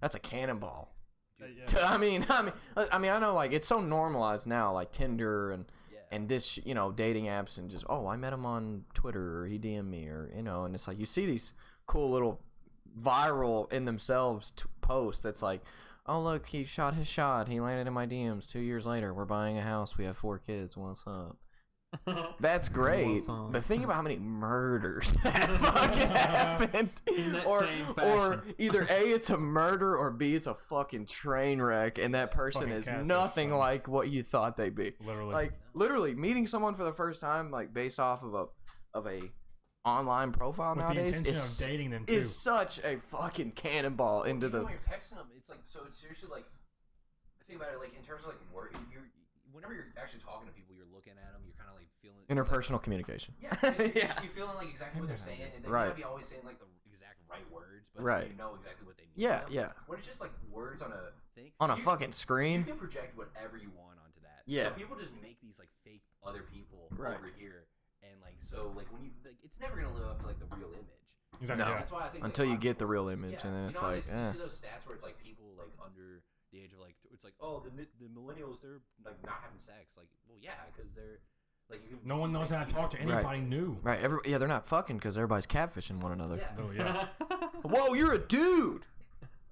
That's a cannonball. Yeah. I mean, I know like it's so normalized now, like Tinder Yeah. and this, dating apps and just, oh, I met him on Twitter or he DM'd me or, and it's like you see these cool little viral in themselves posts that's like, oh, look, he shot his shot. He landed in my DMs 2 years later. We're buying a house. We have 4 kids. What's up? That's great. What's up? But think about how many murders that fucking happened. In that or, same or fashion. either A, it's a murder, or B, it's a fucking train wreck, and that person Fucking is catfish, nothing son. like what you thought they'd be. Literally. Like literally meeting someone for the first time, like based off of a online profile with nowadays the intention is of dating them too. is such a fucking cannonball into Even the. when you're texting them, it's like so. It's seriously like think about it like in terms of like work. Whenever you're actually talking to people, you're looking at them. You're kind of like feeling Interpersonal communication. Yeah, you're feeling like exactly what they're saying, and they Right. might be always saying like the exact right words, but Right. you know exactly what they mean. Yeah, you know? yeah. When it's just like words on a thing, On a you- fucking you screen. can project whatever you want onto that. Yeah. So people just make these like fake other people Right. over here, and like so like when you like it's never gonna live up to like the real image. Exactly. No. Yeah. That's why I think Until like, a you lot of get the people- real image, and then you it's know how like, you eh. see those stats where it's like people like under the age of like it's like oh the millennials they're like not having sex like well yeah because they're like you can No one knows how to talk to Right. anybody new. Right, they're not fucking because everybody's catfishing one another. Yeah. Oh yeah. Whoa, you're a dude.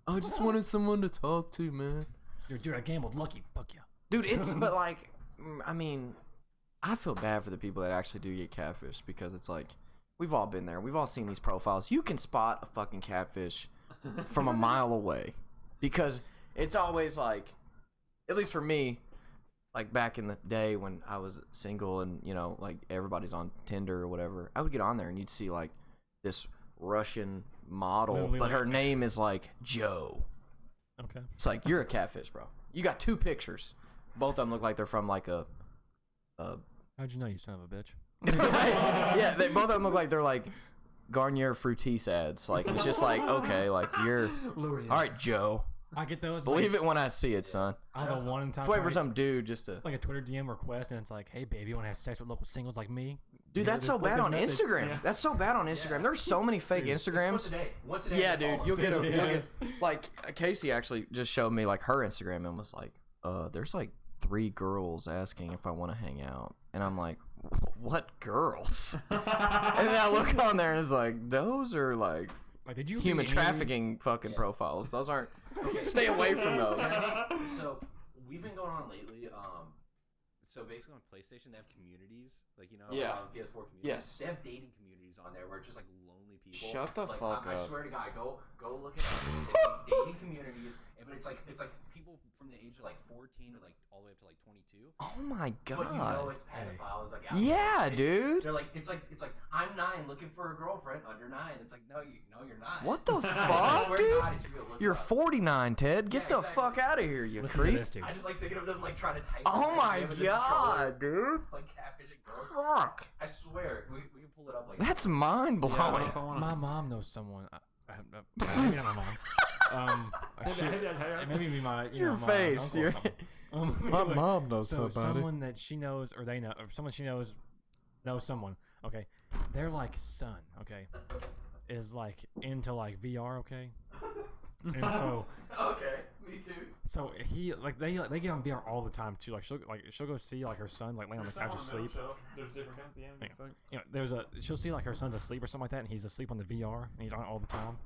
I just wanted someone to talk to, man. Dude, I gambled lucky. Fuck you. Dude, it's but like, I mean, I feel bad for the people that actually do get catfish because it's like we've all been there. We've all seen these profiles. You can spot a fucking catfish from a mile away because it's always like, at least for me, like back in the day when I was single and like everybody's on Tinder or whatever, I would get on there and you'd see like this Russian model, Literally, but like- her name is like Joe. Okay. It's like you're a catfish, bro. You got 2 pictures. Both of them look like they're from like a How'd you know, you son of a bitch? yeah, both of them look like they're like Garnier Fructis ads. Like it's just like okay, like you're all right, Joe. I get those. Believe it when I see it, son. I have a one time. Let's wait for some dude just to. Like a Twitter DM request, and it's like, "Hey, baby, you want to have sex with local singles like me?" Dude, that's so bad on Instagram. Yeah. That's so bad on Instagram. There's so many fake Instagrams. Once a day. Yeah, dude, you'll get a. Yeah. You'll get, like Casey actually just showed me like her Instagram and was like, there's like 3 girls asking if I want to hang out, and I'm like, what girls? And then I look on there and it's like, those are like Like, did you human read any of these? trafficking fucking Yeah. profiles. Those aren't. Stay away from those. So we've been going on lately. So basically on PlayStation they have communities, like Yeah. PS4 communities. Yes. They have dating communities on there where it's just like lonely people. Shut the like, fuck I up. swear to God, go look it up. It's like dating communities, but it's like people from the age of like 14 to like all the way up to like 22. Oh my But you know god. it's pedophiles like out Yeah, there. dude. They're like it's like I'm 9 looking for a girlfriend under 9. It's like no you're not. What the I fuck, swear to dude? God, it's real. Look it You're up. 49, Ted. Get Yeah, the exactly. fuck out of here, you Listen to creep. this, dude. I just like thinking of them like trying to type. Oh their my name in the controller, god, dude. Like catfishing girls. Fuck. I swear, we can pull it up like. That's mind Yeah, I don't know blowing. if I wanna- My mom knows someone. Maybe not my mom. Maybe be my Your know, my face, uncle or your- something. My Anyway, mom knows so somebody. someone that she knows, or they know, or someone she knows someone. Okay, they're like son. Okay, is like into like VR, okay? And so Okay, me too. so he like they get on VR all the time too. Like she'll go see like her son like laying on the couch asleep. There's different kinds. She'll see like her son's asleep or something like that, and he's asleep on the VR, and he's on it all the time.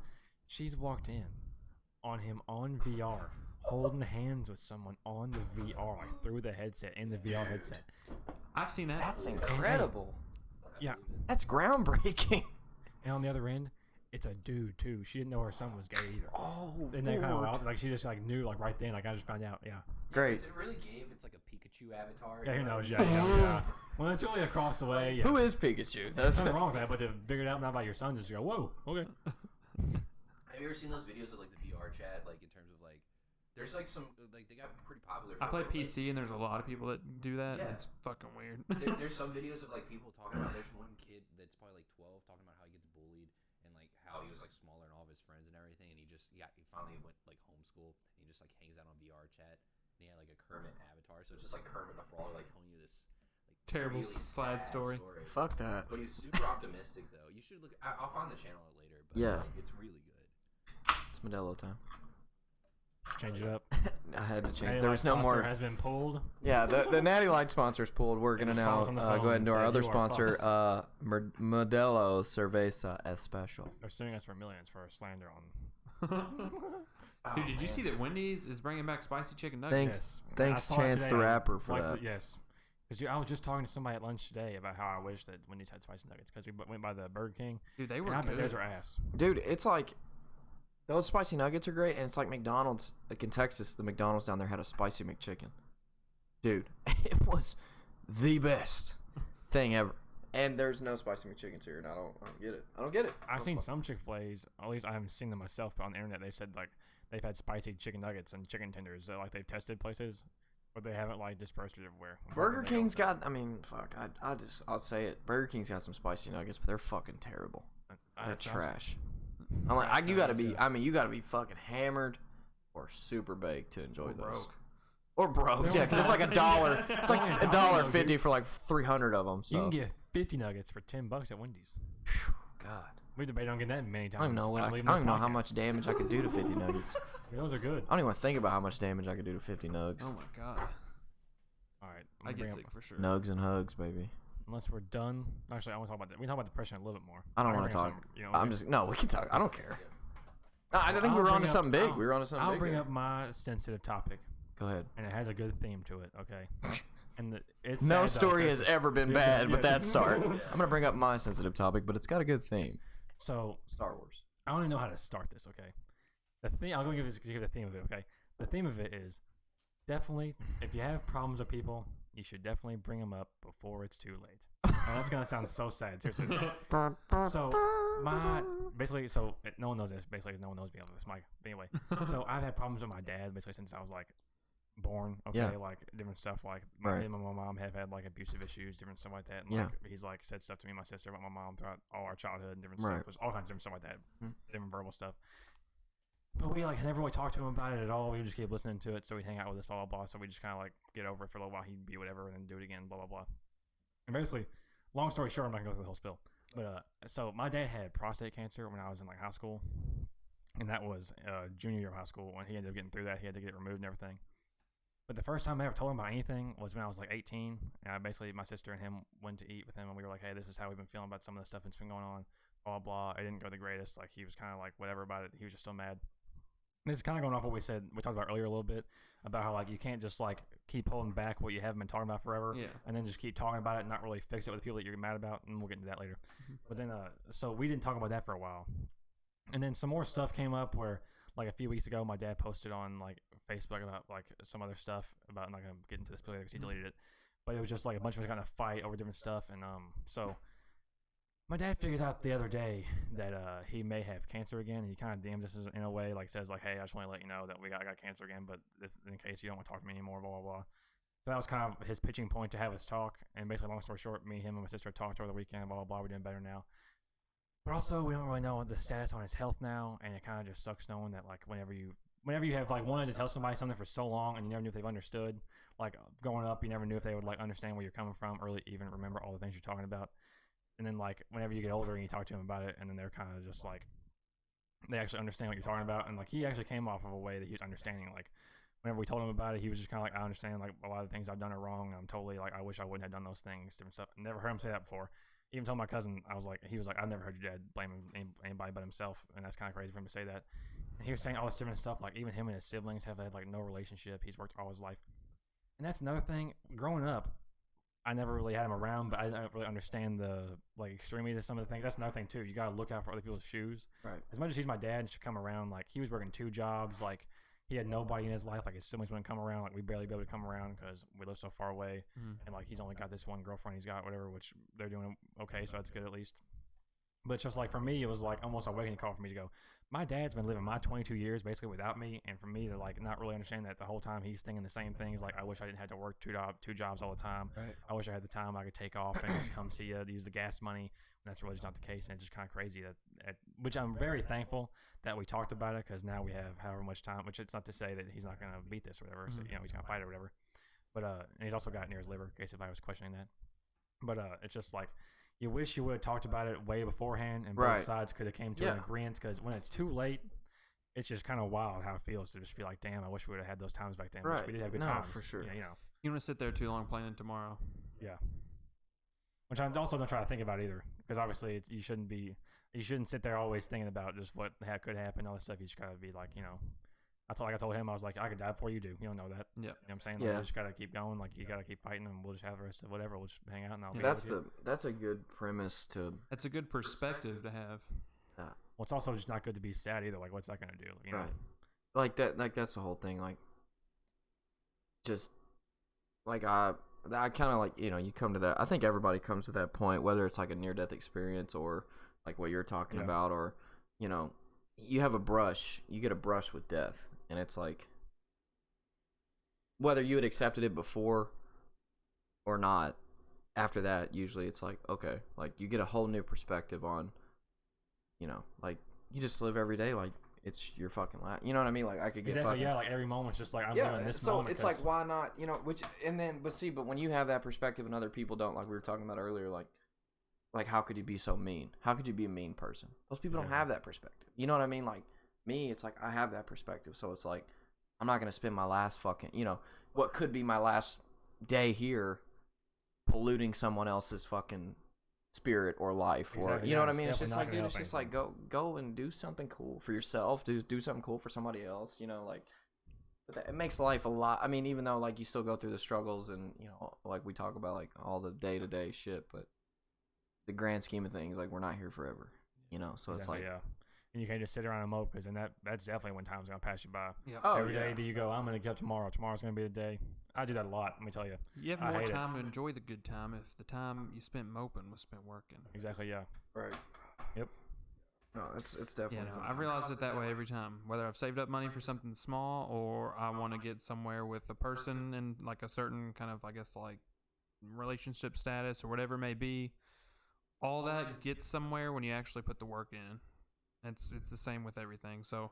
She's walked in on him on VR, holding hands with someone on the VR, like through the headset, in the VR headset. I've seen that. That's incredible. Yeah. That's groundbreaking. And on the other end, it's a dude too. She didn't know her son was gay either. Oh, and they kind of like she just like knew like right then. Like I just found out. Yeah. Great. Is it really gay if it's like a Pikachu avatar? Yeah, who knows? Yeah. Well, it's really across the way. Yeah. Who is Pikachu? There's nothing wrong with that, but to figure it out not by your son, just go, whoa, okay. Have you ever seen those videos of like the VR chat, like in terms of like, there's like some like they got pretty popular. I play like, PC and there's a lot of people that do that. Yeah. It's fucking weird. There's some videos of like people talking about. There's one kid that's probably like 12 talking about how he gets bullied and like how he was like smaller than all of his friends and everything, and he finally went like homeschool and he just like hangs out on VR chat and he had like a Kermit avatar, so it's just like Kermit the Frog like telling you this like Terrible really sad story. Fuck that. But he's super optimistic though. You should look. I'll find the channel out later. But Yeah. like, it's really good. It's Modelo time. Just change it up. I had to change. Natty There was Light no sponsor more. has been pulled. Yeah, the Natty Light sponsor's pulled. We're gonna just now calls on the go phone ahead and do and our say, other "You are sponsor, Modelo Cerveza Especial. They're suing us for millions for slander on. Dude, did you see that Wendy's is bringing back spicy chicken nuggets? Yes. Thanks, I saw it Chance the today. Rapper, for Like that. yes. Because I was just talking to somebody at lunch today about how I wish that Wendy's had spicy nuggets because we went by the Burger King. Dude, they And were I bet good. those are ass. Dude, it's like those spicy nuggets are great, and it's like McDonald's. Like in Texas, the McDonald's down there had a spicy McChicken. Dude, it was the best thing ever. And there's no spicy McChickens here, and I don't get it. I don't get it. I've seen some Chick-fil-A's, at least I haven't seen them myself, but on the internet they've said like they've had spicy chicken nuggets and chicken tenders that like they've tested places, but they haven't like dispersed it everywhere. Burger King's got. I mean, fuck. I'll say it. Burger King's got some spicy nuggets, but they're fucking terrible. They're trash. I'm like, you gotta be. I mean, you gotta be fucking hammered or super baked to enjoy those. Broke. Or broke, yeah, because it's like $1. It's like $1.50 for like 300 of them. So. You can get 50 nuggets for $10 at Wendy's. God. We debated on getting that many times. I don't know what I don't even know how much damage I could do to 50 nuggets. Those are good. I don't even think about how much damage I could do to 50 nugs. Oh my god. All right, I get sick for sure. Nugs and hugs, baby. Unless we're done. Actually, I want to talk about that. We can talk about depression a little bit more. I don't want to talk. We can talk. I don't care. No, I think we were on to something big. We were on to something big. I'll bring up my sensitive topic. Go ahead. And it has a good theme to it, okay? And it's no sad, story has ever been bad, but that's start. Yeah. I'm gonna bring up my sensitive topic, but it's got a good theme. So Star Wars. I don't even know how to start this, okay? The thing I'm gonna give the theme of it, okay? The theme of it is definitely if you have problems with people, you should definitely bring them up before it's too late. Now, that's gonna sound so sad, seriously. So no one knows this. Basically, no one knows me on this mic. But anyway, so I've had problems with my dad basically since I was like born. Okay, Yeah. like different stuff. Like Right. him and my mom have had like abusive issues, different stuff like that. And Yeah. like he's like said stuff to me and my sister about my mom throughout all our childhood and different Right. stuff. It was all kinds of different stuff like that, Hmm. different verbal stuff. But we like never really talked to him about it at all. We would just keep listening to it. So we'd hang out with us, blah blah blah. So we just kind of like get over it for a little while. He'd be whatever, and then do it again, blah blah blah. And basically, long story short, I'm not gonna go through the whole spill. But so my dad had prostate cancer when I was in like high school, and that was junior year of high school. When he ended up getting through that, he had to get it removed and everything. But the first time I ever told him about anything was when I was like 18. And I basically, my sister and him went to eat with him, and we were like, "Hey, this is how we've been feeling about some of the stuff that's been going on." Blah blah. It didn't go the greatest. Like he was kind of like whatever about it. He was just still mad. And this is kind of going off what we talked about earlier a little bit about how like you can't just like keep holding back what you haven't been talking about forever, Yeah. and then just keep talking about it and not really fix it with the people that you're mad about. And we'll get into that later. But then, so we didn't talk about that for a while, and then some more stuff came up where like a few weeks ago, my dad posted on like Facebook about like some other stuff about. I'm not gonna get into this because he deleted it, but it was just like a bunch of us got in a fight over different stuff, and so. My dad figures out the other day that he may have cancer again. He kind of DMs us in a way, like says like, "Hey, I just want to let you know that I got cancer again, but in case you don't want to talk to me anymore, blah blah blah." So that was kind of his pitching point to have us talk. And basically, long story short, me, him, and my sister talked over the weekend, blah blah blah. We're doing better now. But also, we don't really know the status on his health now, and it kind of just sucks knowing that like whenever you have like wanted to tell somebody something for so long and you never knew if they've understood. Like growing up, you never knew if they would like understand where you're coming from or really even remember all the things you're talking about. And then like whenever you get older and you talk to them about it, and then they're kind of just like they actually understand what you're talking about, and like he actually came off of a way that he was understanding. Like whenever we told him about it, he was just kind of like, I understand like a lot of the things I've done are wrong. I'm totally like, I wish I wouldn't have done those things, different stuff. Never heard him say that before. Even told my cousin, he was like, I've never heard your dad blame anybody but himself, and that's kind of crazy for him to say that. And he was saying all this different stuff, like even him and his siblings have had like no relationship. He's worked all his life, and that's another thing. Growing up, I never really had him around, but I don't really understand the like extremity to some of the things. That's another thing too. You gotta look out for other people's shoes. Right. As much as he's my dad and should come around, like he was working 2 jobs, like he had nobody in his life. Like his siblings wouldn't come around. Like we barely be able to come around because we live so far away. And like he's only got this one girlfriend he's got, whatever, which they're doing okay, so that's good at least. But it's just like for me, it was like almost a waking call for me to go, my dad's been living my 22 years basically without me, and for me to like not really understand that the whole time he's thinking the same things. Like I wish I didn't have to work two jobs all the time. Right. I wish I had the time I could take off and just come see you, use the gas money. And that's really just not the case, and it's just kind of crazy that which I'm very thankful that we talked about it, because now we have however much time. Which it's not to say that he's not going to beat this or whatever. So, he's going to fight or whatever. But and he's also got it near his liver, in case if I was questioning that. But it's just like, you wish you would have talked about it way beforehand, and both sides could have came to an agreement. Because when it's too late, it's just kind of wild how it feels to just be like, damn, I wish we would have had those times back then. Right. We did have good times. For sure. You know. You want to sit there too long planning tomorrow. Yeah. Which I also don't try to think about either, because obviously you shouldn't sit there always thinking about just what could happen, all this stuff. You just gotta be like, I told him, I was like, I could die before you do. You don't know that. Yeah. You know what I'm saying? Like, you just gotta keep going. Like you gotta keep fighting, and we'll just have the rest of whatever. We'll just hang out, and I'll be that's a good premise to. That's a good perspective to have. Well, it's also just not good to be sad either. Like, what's that gonna do? You know? Right. Like that. Like that's the whole thing. Like, just like I kind of like, you come to that. I think everybody comes to that point, whether it's like a near-death experience or like what you're talking about, or you have you get a brush with death, and it's like whether you had accepted it before or not. After that, usually it's like, okay, like you get a whole new perspective on, like you just live every day like it's your fucking life. You know what I mean? Like I could get exactly, like every moment's just like I'm living this moment. So it's like, why not? But when you have that perspective and other people don't, like we were talking about earlier, like how could you be so mean? How could you be a mean person? Those people don't have that perspective. You know what I mean? Like me, it's like I have that perspective. So it's like I'm not gonna spend my last fucking, what could be my last day here, polluting someone else's fucking spirit or life, or you know what I mean? It's just like, dude, it's just like go and do something cool for yourself, do something cool for somebody else, like but it makes life a lot. I mean, even though like you still go through the struggles and like we talk about like all the day-to-day shit, but the grand scheme of things, like we're not here forever, so it's like and you can't just sit around and mope, because then that's definitely when time's gonna pass you by. Yep. Day that you go, I'm gonna get up tomorrow's gonna be the day. I do that a lot, let me tell you. You have more time to enjoy the good time if the time you spent moping was spent working. Exactly, yeah. Right. Yep. No, it's definitely. I've realized it that way every time. Whether I've saved up money for something small, or I want to get somewhere with a person and like a certain kind of, I guess, like relationship status or whatever it may be, all that gets somewhere when you actually put the work in. It's the same with everything. So,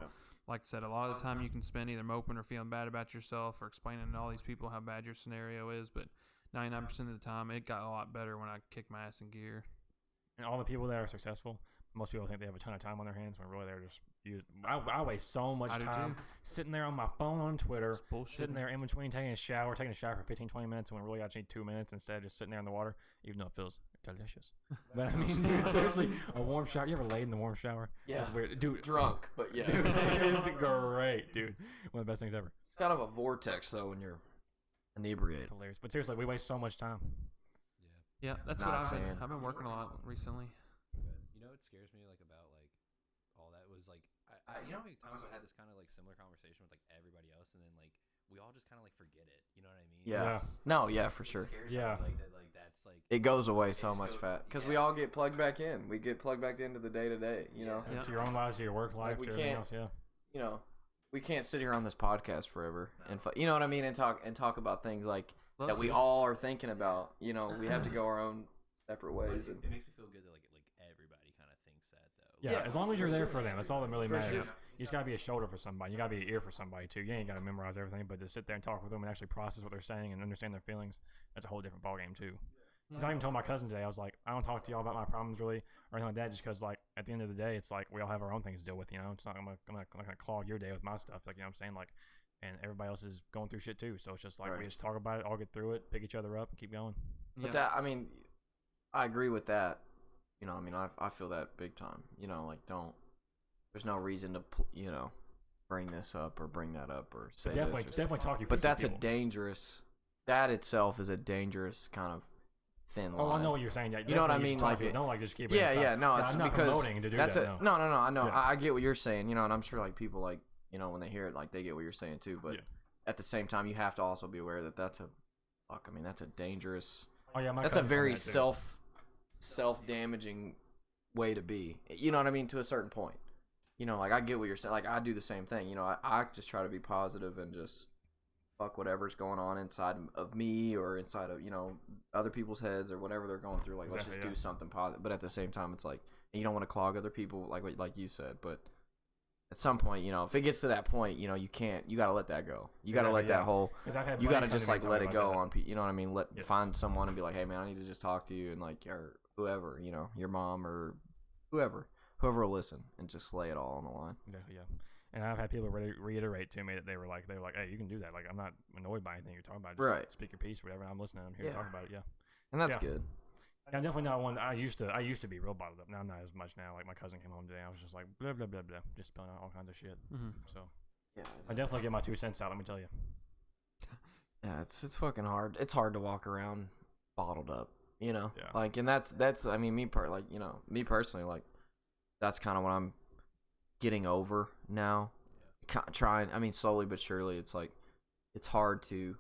like I said, a lot of the time you can spend either moping or feeling bad about yourself or explaining to all these people how bad your scenario is, but 99% of the time it got a lot better when I kicked my ass in gear. And all the people that are successful, most people think they have a ton of time on their hands when really they're just I waste so much time sitting there on my phone on Twitter, sitting there in between taking a shower for 15, 20 minutes when really I just need 2 minutes instead of just sitting there in the water, even though it feels delicious. But I mean, dude, seriously, a warm shower. You ever laid in the warm shower? Yeah. It's weird. Dude, drunk, but yeah. Dude, it's great, dude. One of the best things ever. It's kind of a vortex, though, when you're inebriated. It's hilarious. But seriously, we waste so much time. Yeah, that's what I've been working a lot recently. You know what scares me like about like all that was like I how many times I've had this kind of like similar conversation with like everybody else, and then like we all just kind of like forget it. You know what I mean? Yeah. No, yeah, for sure. Yeah. Like that's like it goes away so much fast because we all get plugged back in. We get plugged back into the day to day. You know, to your own lives, to your work life, like to everything else. Yeah. You know, we can't sit here on this podcast forever and you know what I mean, and talk about things like that we all are thinking about. You know, we have to go our own separate ways. And it makes me feel good that like everybody kind of thinks that though. Yeah, as long as you're there for them, that's all that really matters. Sure. You just gotta be a shoulder for somebody. You gotta be an ear for somebody too. You ain't gotta memorize everything, but to sit there and talk with them and actually process what they're saying and understand their feelings, that's a whole different ballgame too. Because I even told my cousin today, I was like, I don't talk to y'all about my problems really or anything like that, just because like at the end of the day, it's like we all have our own things to deal with. It's not I'm not gonna clog your day with my stuff. Like what I'm saying, like, and everybody else is going through shit too. So it's just like we just talk about it, all get through it, pick each other up, and keep going. But that, I mean, I agree with that. I mean, I feel that big time. Like there's no reason to bring this up or bring that up or say definitely talk your. But that's that itself is a dangerous kind of thin line. Oh, I know what you're saying. Yeah, you know what I mean? Like, don't like just keep it. Yeah. No, it's I'm not because promoting to do that's that. no. I know. Yeah. I get what you're saying. And I'm sure like people like when they hear it, like they get what you're saying too. But at the same time, you have to also be aware that that's a dangerous. Oh yeah, that's a very self-damaging way to be. You know what I mean? To a certain point. Like I get what you're saying. Like I do the same thing. I just try to be positive and just fuck whatever's going on inside of me or inside of other people's heads or whatever they're going through. Like let's just do something positive. But at the same time, it's like you don't want to clog other people, like you said. But at some point, if it gets to that point, you can't. You gotta let that go. You gotta let that whole. You gotta just like let it go on. You know what I mean? Find someone and be like, hey man, I need to just talk to you and like or whoever, your mom or whoever will listen and just lay it all on the line. Exactly. Yeah. And I've had people reiterate to me that they were like, hey, you can do that. Like, I'm not annoyed by anything you're talking about. Just speak your piece, whatever. I'm listening. I'm here to talk about it. Yeah. And that's good. I'm definitely not one. I used to be real bottled up. Now I'm not as much now. Like my cousin came home today. I was just like blah blah blah blah, just spilling out all kinds of shit. Mm-hmm. So I definitely get my 2 cents out. Let me tell you. Yeah, it's fucking hard. It's hard to walk around bottled up. Yeah. Like, and that's I mean me personally, like that's kind of what I'm getting over now. Trying, I mean, slowly but surely. It's like it's hard to,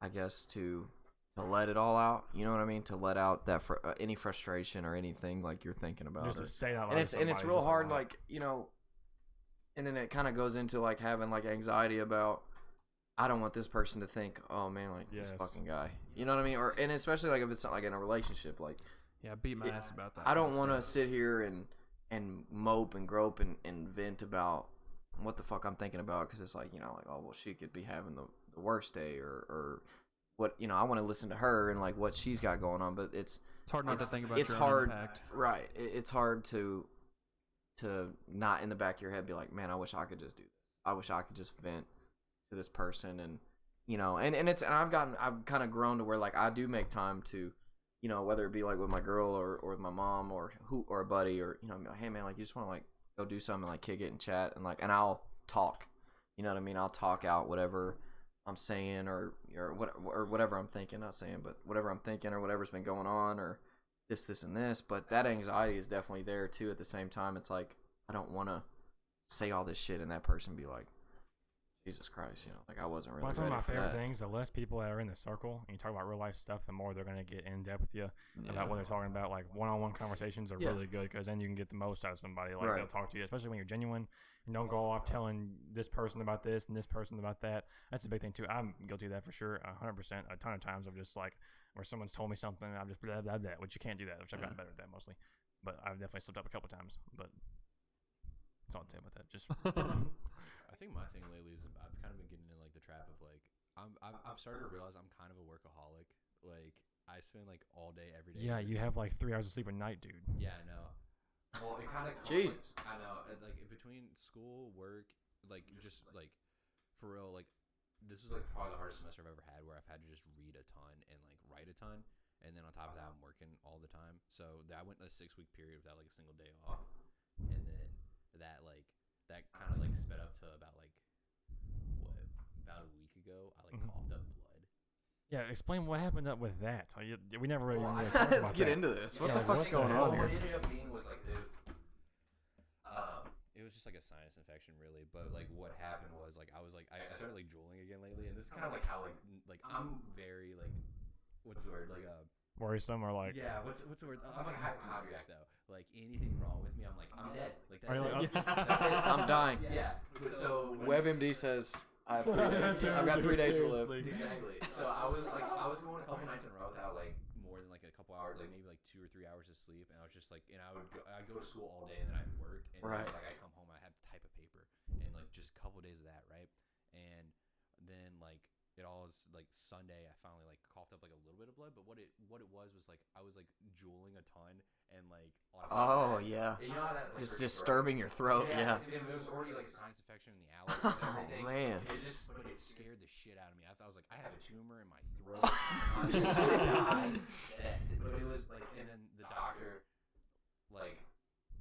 I guess, to let it all out. You know what I mean? To let out that any frustration or anything like you're thinking about. Just to say that. And it's real hard, like and then it kind of goes into like having like anxiety about. I don't want this person to think, oh man, like this fucking guy. You know what I mean? And especially like if it's not like in a relationship, like beat my ass about that. I don't want to sit here and mope and grope and vent about what the fuck I'm thinking about because it's like like oh well she could be having the worst day or what I want to listen to her and like what she's got going on, but it's hard not to think about. It's your hard, own impact. Right? It's hard to not in the back of your head be like, man, I wish I could just do this. I wish I could just vent to this person and and I've kind of grown to where like I do make time to whether it be like with my girl or with my mom or a buddy or I'm like, hey man, like you just want to like go do something like kick it and chat and I'll talk, you know what I mean? I'll talk out whatever I'm saying or whatever I'm thinking, not saying, but whatever I'm thinking or whatever's been going on or this and this. But that anxiety is definitely there too. At the same time, it's like I don't want to say all this shit and that person be like, Jesus Christ, like I wasn't really ready for that. One of my favorite things, the less people that are in the circle and you talk about real life stuff, the more they're going to get in depth with you about what they're talking about. Like one-on-one conversations are really good because then you can get the most out of somebody. Like they'll talk to you, especially when you're genuine and don't go off telling this person about this and this person about that. That's a big thing too. I'm guilty of that for sure, 100%. A ton of times I'm just like, where someone's told me something, I'm just blah, blah, blah, which you can't do that, which I've gotten better at that mostly. But I've definitely slipped up a couple times. But that's all I'd say about that. Just I think my thing lately is I've kind of been getting in like the trap of like I've started to realize I'm kind of a workaholic. Like I spend like all day every day. Yeah, you have like 3 hours of sleep a night, dude. Yeah, I know. Well, it kind of Jesus. I know. Like between school, work, like just like for real, like this was like probably the hardest semester I've ever had, where I've had to just read a ton and like write a ton, and then on top of that, I'm working all the time. So I went a 6-week period without like a single day off, and then that kind of like sped up to about a week ago. I coughed up blood. Yeah, explain what happened up with that. We never really. Let's get into this. What the fuck's going on here? What it ended up being was like it was just like a sinus infection, really. But like what happened was like I started like drooling again lately, and this is kind of like how like I'm very like what's the word worrisome or like what's the word? I'm like hypochondriac though. Like anything wrong with me, I'm like I'm dead. Like that's it. That's it. I'm dying. Yeah. So WebMD says I have 3 days. I've got 3 days to live. Exactly. So I was going a couple nights in a row without like more than like a couple hours, like maybe like 2 or 3 hours of sleep, and I was just like, and I'd go to school all day, and then I'd work, and then, like I'd come home, I had to type a paper, and like just a couple of days of that, right? And then like it all was like Sunday. I finally like coughed up like a little bit of blood, but what it was like I was like drooling a ton and like. Oh yeah. You know how that, like, Just disturbing your throat. Yeah. And there was already like a sinus infection in the allergies and everything. Man. But it scared the shit out of me. I thought I was like, I have a tumor in my throat. But it was like, and then the doctor, like,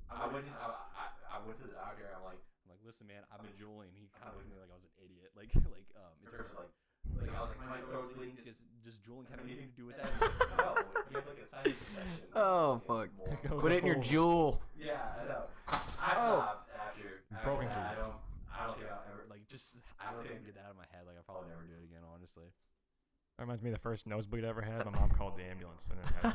I went to the doctor. I'm like, listen, man, I've been drooling. He kind of looked at me like I was an idiot. Like in terms of like I was like, my throat's bleeding. Does drooling have anything to do with that? Like, no, you have like a sinus infection. Oh fuck! Put it in your jewel. Yeah, I know. I stopped after broken that. keys. I don't think I'll ever I don't think I can get that out of my head. Like I'll probably never do it again, honestly. That reminds me of the first nosebleed I ever had. My mom called the ambulance. And then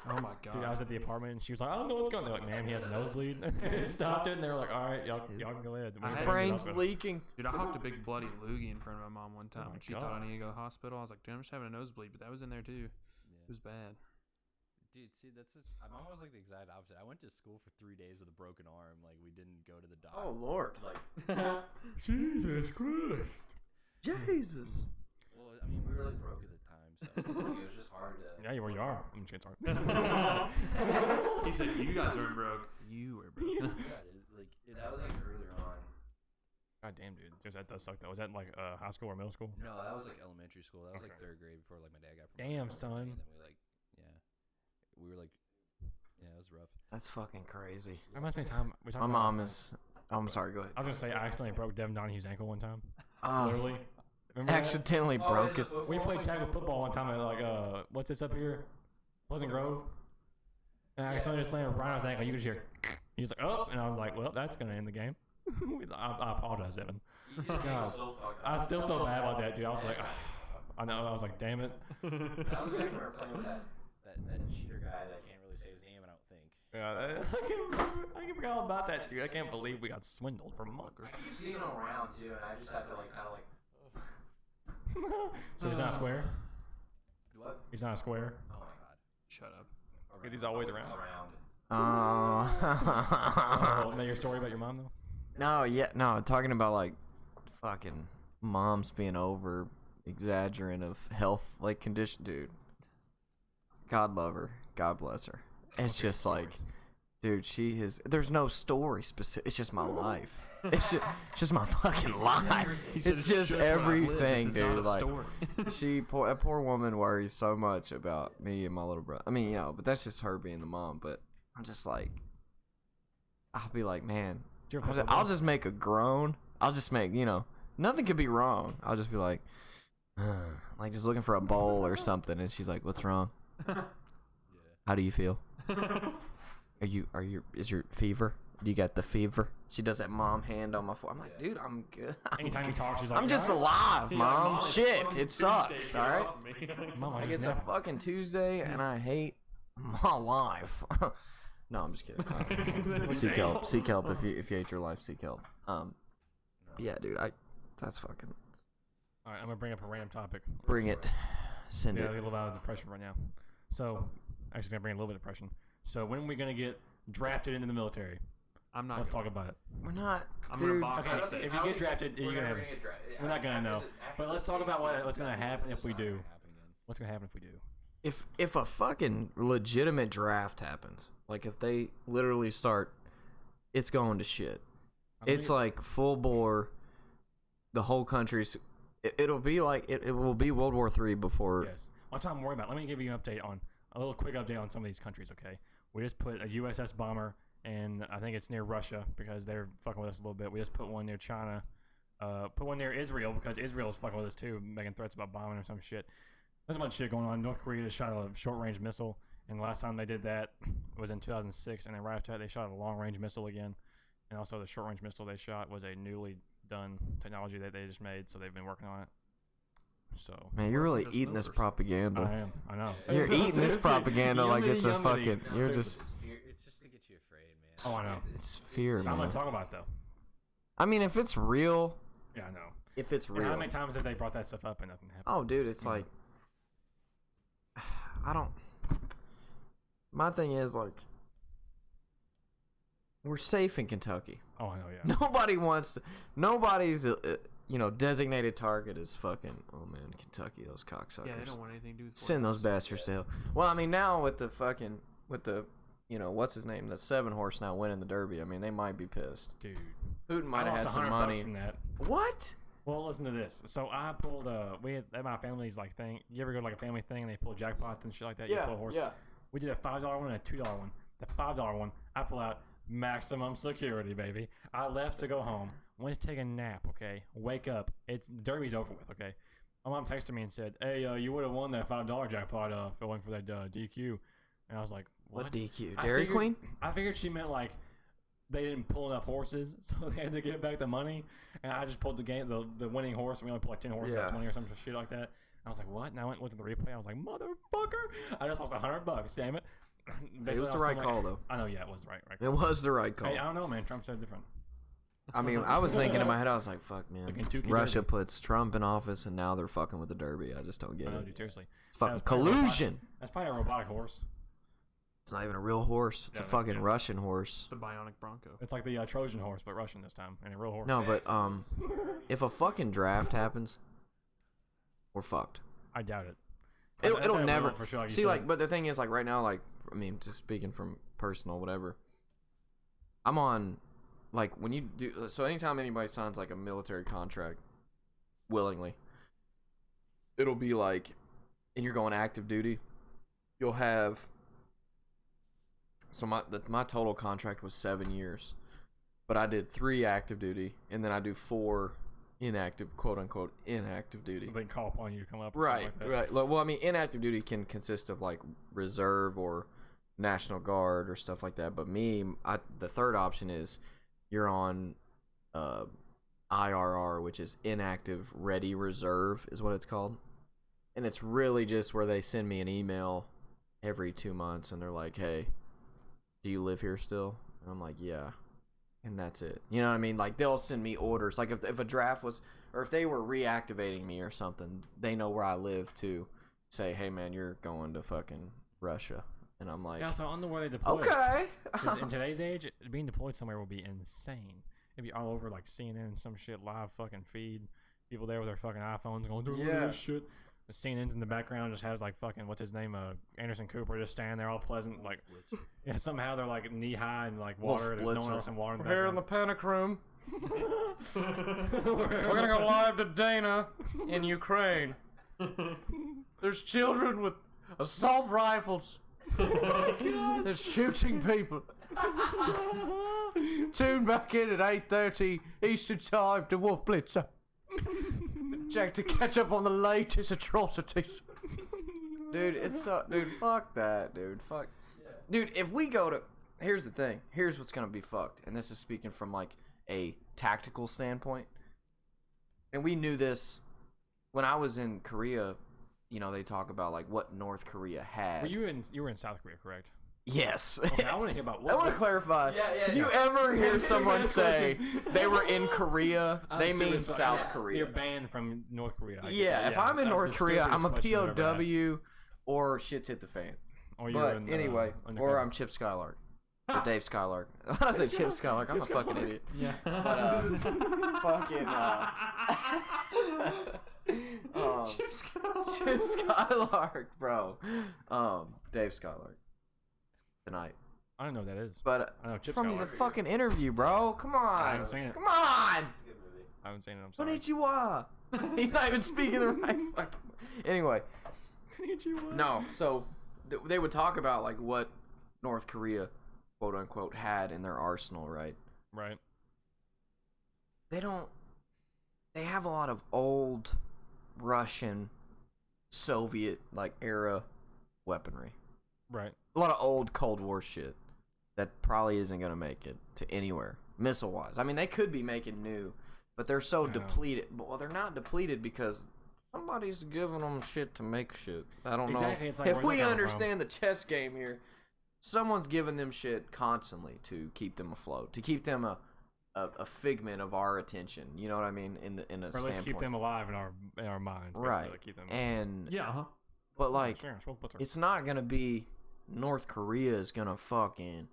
Oh my god. dude, I was at the apartment and she was like, I don't know what's going on. They're like, man, he has a nosebleed. They stopped it and they were like, all right, y'all can go ahead. I His had brain's leaking. Dude, I hopped a big bloody loogie in front of my mom one time. Oh my She thought I God. needed to go to the hospital. I was like, dude, I'm just having a nosebleed, but that was in there too. It was bad. Dude, see, my mom was like the exact opposite. I went to school for 3 days with a broken arm. Like we didn't go to the doctor. Oh Lord. Like, Jesus Christ. Jesus. well, I mean, we were like broke at the time, so like, it was just hard to. Yeah, you are. I'm just kidding. He said, you guys weren't broke. You were broke. That was like earlier on. God damn, dude. That does suck though. Was that like high school or middle school? No, that was like elementary school. That was like Okay. 3rd grade before like my dad got promoted. Damn, son. And then we were like, yeah, it was rough. That's fucking crazy. That reminds me of time. We talked My about mom last is. Oh, I'm sorry. Go ahead. I was gonna say I accidentally broke Devin Donahue's ankle one time. Oh, Literally. Remember that? accidentally broke it. We played tackle football one time at like what's this up here? Pleasant Grove. And I accidentally just slammed Brian's ankle. You could just hear. He was like, oh, and I was like, well, that's gonna end the game. I apologize, Devin. God, I still felt bad about that, dude. I was like, I know. I was like, damn it. That was back when we were playing with that cheater guy that can't really say his name, I don't think. Yeah, I forgot all about that, dude. I can't believe we got swindled for months. I keep seeing him around too, and I just have to like kind of like. So he's not a square. What? He's not a square. Oh my god. Shut up. Because he's always around. Oh. Oh, now your story about your mom though. No, yeah, no. Talking about like fucking moms being over exaggerating of health like condition, dude. God love her. God bless her. It's just like, dude, she is. There's no story specific. It's just my life. It's just my fucking life. It's just everything, dude. Like, that poor woman worries so much about me and my little brother. I mean, but that's just her being the mom. But I'm just like, I'll be like, man, I'll just make a groan. I'll just make, nothing could be wrong. I'll just be like just looking for a bowl or something, and she's like, "What's wrong? How do you feel? Is your fever? Do you got the fever?" She does that mom hand on my forehead. I'm like, dude, I'm good. Anytime you talk, she's like, I'm just alive, mom. Shit, it sucks. All right. Mom, Like, it's a fucking Tuesday, and I hate my life. No, I'm just kidding. Seek help. Seek help if you hate your life. Seek help. Yeah, dude. That's fucking. All right, I'm gonna bring up a random topic. Bring it. Send Yeah, it. a little out of depression right now. So, actually, gonna bring a little bit of depression. So, when are we gonna get drafted into the military? I'm not. Let's talk about it. We're not. I'm Dude. gonna box Okay, if you get drafted, you're gonna have. We're not gonna know. But let's talk about what's gonna happen if we do. What's gonna happen if we do? If a fucking legitimate draft happens, like if they literally start, it's going to shit. It's like full bore. The whole country's. It'll be like it will be World War III before. Yes. That's what I'm worried about. Let me give you an update on a little quick update on some of these countries. Okay, we just put a USS bomber, and I think it's near Russia because they're fucking with us a little bit. We just put one near China. Put one near Israel because Israel is fucking with us too, making threats about bombing or some shit. There's a bunch of shit going on. North Korea just shot a short-range missile, and the last time they did that was in 2006, and then right after that they shot a long-range missile again. And also the short-range missile they shot was a newly done technology that they just made, so they've been working on it. So Man, you're really eating this propaganda. I am. I know. You're eating this propaganda like it's a Youngity. fucking. You're just. It's just to get you afraid, man. Oh, I know. It's fear, I'm man. gonna talk about it, though. I mean, if it's real, Yeah, I know. if it's And real. how many times have they brought that stuff up and nothing happened? Oh, dude, it's like. I don't. My thing is like. We're safe in Kentucky. Oh, I know. Yeah. Nobody wants to. Nobody's designated target is fucking. Oh man, Kentucky, those cocksuckers. Yeah, they don't want anything to do with Send those bastards to hell. Well, I mean, now with the what's his name, the 7-horse now winning the Derby. I mean, they might be pissed. Dude, Hooten might have had some $100 money. from that. What? Well, listen to this. So I pulled we had at my family's like thing. You ever go to like a family thing and they pull jackpots and shit like that? You pull a horse. Yeah. We did a $5 one and a $2 one. The $5 one, I pull out maximum security, baby. I left to go home. Went to take a nap. Okay, wake up. It's Derby's over with. Okay, my mom texted me and said, "Hey, you would have won that $5 jackpot if it wasn't for that DQ." And I was like, "What DQ? Dairy Queen?" I figured she meant like they didn't pull enough horses, so they had to give back the money. And I just pulled the winning horse, and we only pulled like 10 horses, out 20 or some shit like that. And I was like, "What?" And I went to the replay. I was like, "Motherfucker!" I just lost $100. Damn it. It was the right call, though. I know, yeah, it was the right call. It was the right call. Hey, I don't know, man. Trump said different. I mean, I was thinking in my head, I was like, fuck, man. Russia puts Trump in office, and now they're fucking with the Derby. I just don't get it. Dude, seriously. Fucking collusion. That's probably a robotic horse. It's not even a real horse. It's a fucking Russian horse. The bionic Bronco. It's like the Trojan horse, but Russian this time, and a real horse. No, but if a fucking draft happens, we're fucked. I doubt it. It'll never. For sure, like see, like, but the thing is, like, right now, like, I mean, just speaking from personal, whatever. I'm on, like, when you do. So anytime anybody signs like a military contract, willingly, it'll be like, and you're going active duty, you'll have. So my total contract was 7 years, but I did 3 active duty, and then I do 4 inactive, quote unquote, inactive duty. They call upon you to come up. Right, like right. Well, I mean, inactive duty can consist of like reserve or National Guard or stuff like that. But the third option is you're on IRR, which is inactive ready reserve, is what it's called. And it's really just where they send me an email every 2 months, and they're like, "Hey, do you live here still?" And I'm like, "Yeah." And that's it. You know what I mean? Like, they'll send me orders. Like, if a draft was, or if they were reactivating me or something, they know where I live to say, "Hey, man, you're going to fucking Russia." And I'm like, yeah, so I don't know where they deploy. Okay. Because in today's age, being deployed somewhere will be insane. It'd be all over, like, CNN, some shit, live fucking feed. People there with their fucking iPhones going, "Dude, look at this shit." The CNN's in the background just has, like, fucking, what's his name, Anderson Cooper just standing there all pleasant, like, yeah, somehow they're, like, knee-high in, like, water. There's no one else in water in the background. Here in the panic room. We're gonna go live to Dana in Ukraine. There's children with assault rifles. They're shooting people. Tune back in at 8:30 Eastern Time to Wolf Blitzer. Check to catch up on the latest atrocities. Dude, dude, fuck that, dude. Fuck. Dude, if we go to, here's the thing. Here's what's gonna be fucked. And this is speaking from like a tactical standpoint. And we knew this when I was in Korea. You know, they talk about like what North Korea had. Were you were in South Korea, correct? Yes. Okay, I want to hear about what. I want to clarify. If you ever hear someone say they were in Korea, they mean South Korea. You're banned from North Korea. Yeah, if I'm in North Korea, I'm a POW or shit's hit the fan. Or anyway, or I'm Chip Skylark. Or Dave Skylark. When I say Chip Skylark, I'm a fucking idiot. Yeah. But, fucking, Chip Skylark, bro. Dave Skylark. Tonight. I don't know what that is. But I know Chip from Skylark. the fucking interview, bro. Come on. I haven't seen it. Come on. I haven't seen it. I'm sorry. Konnichiwa. He's not even speaking the right fucking. Anyway. Konnichiwa. No, so they would talk about like what North Korea, quote unquote, had in their arsenal, right? Right. They have a lot of old Russian, Soviet like era weaponry. Right. A lot of old Cold War shit that probably isn't gonna make it to anywhere missile wise. I mean, they could be making new, but they're so depleted. Well, they're not depleted because somebody's giving them shit to make shit. I don't know. It's like, if we understand the chess game here, someone's giving them shit constantly to keep them afloat, to keep them a figment of our attention. You know what I mean? In a or at standpoint. least keep them alive in our minds. Right. Like, keep them and yeah. But like, sure, it's not gonna be North Korea is gonna fucking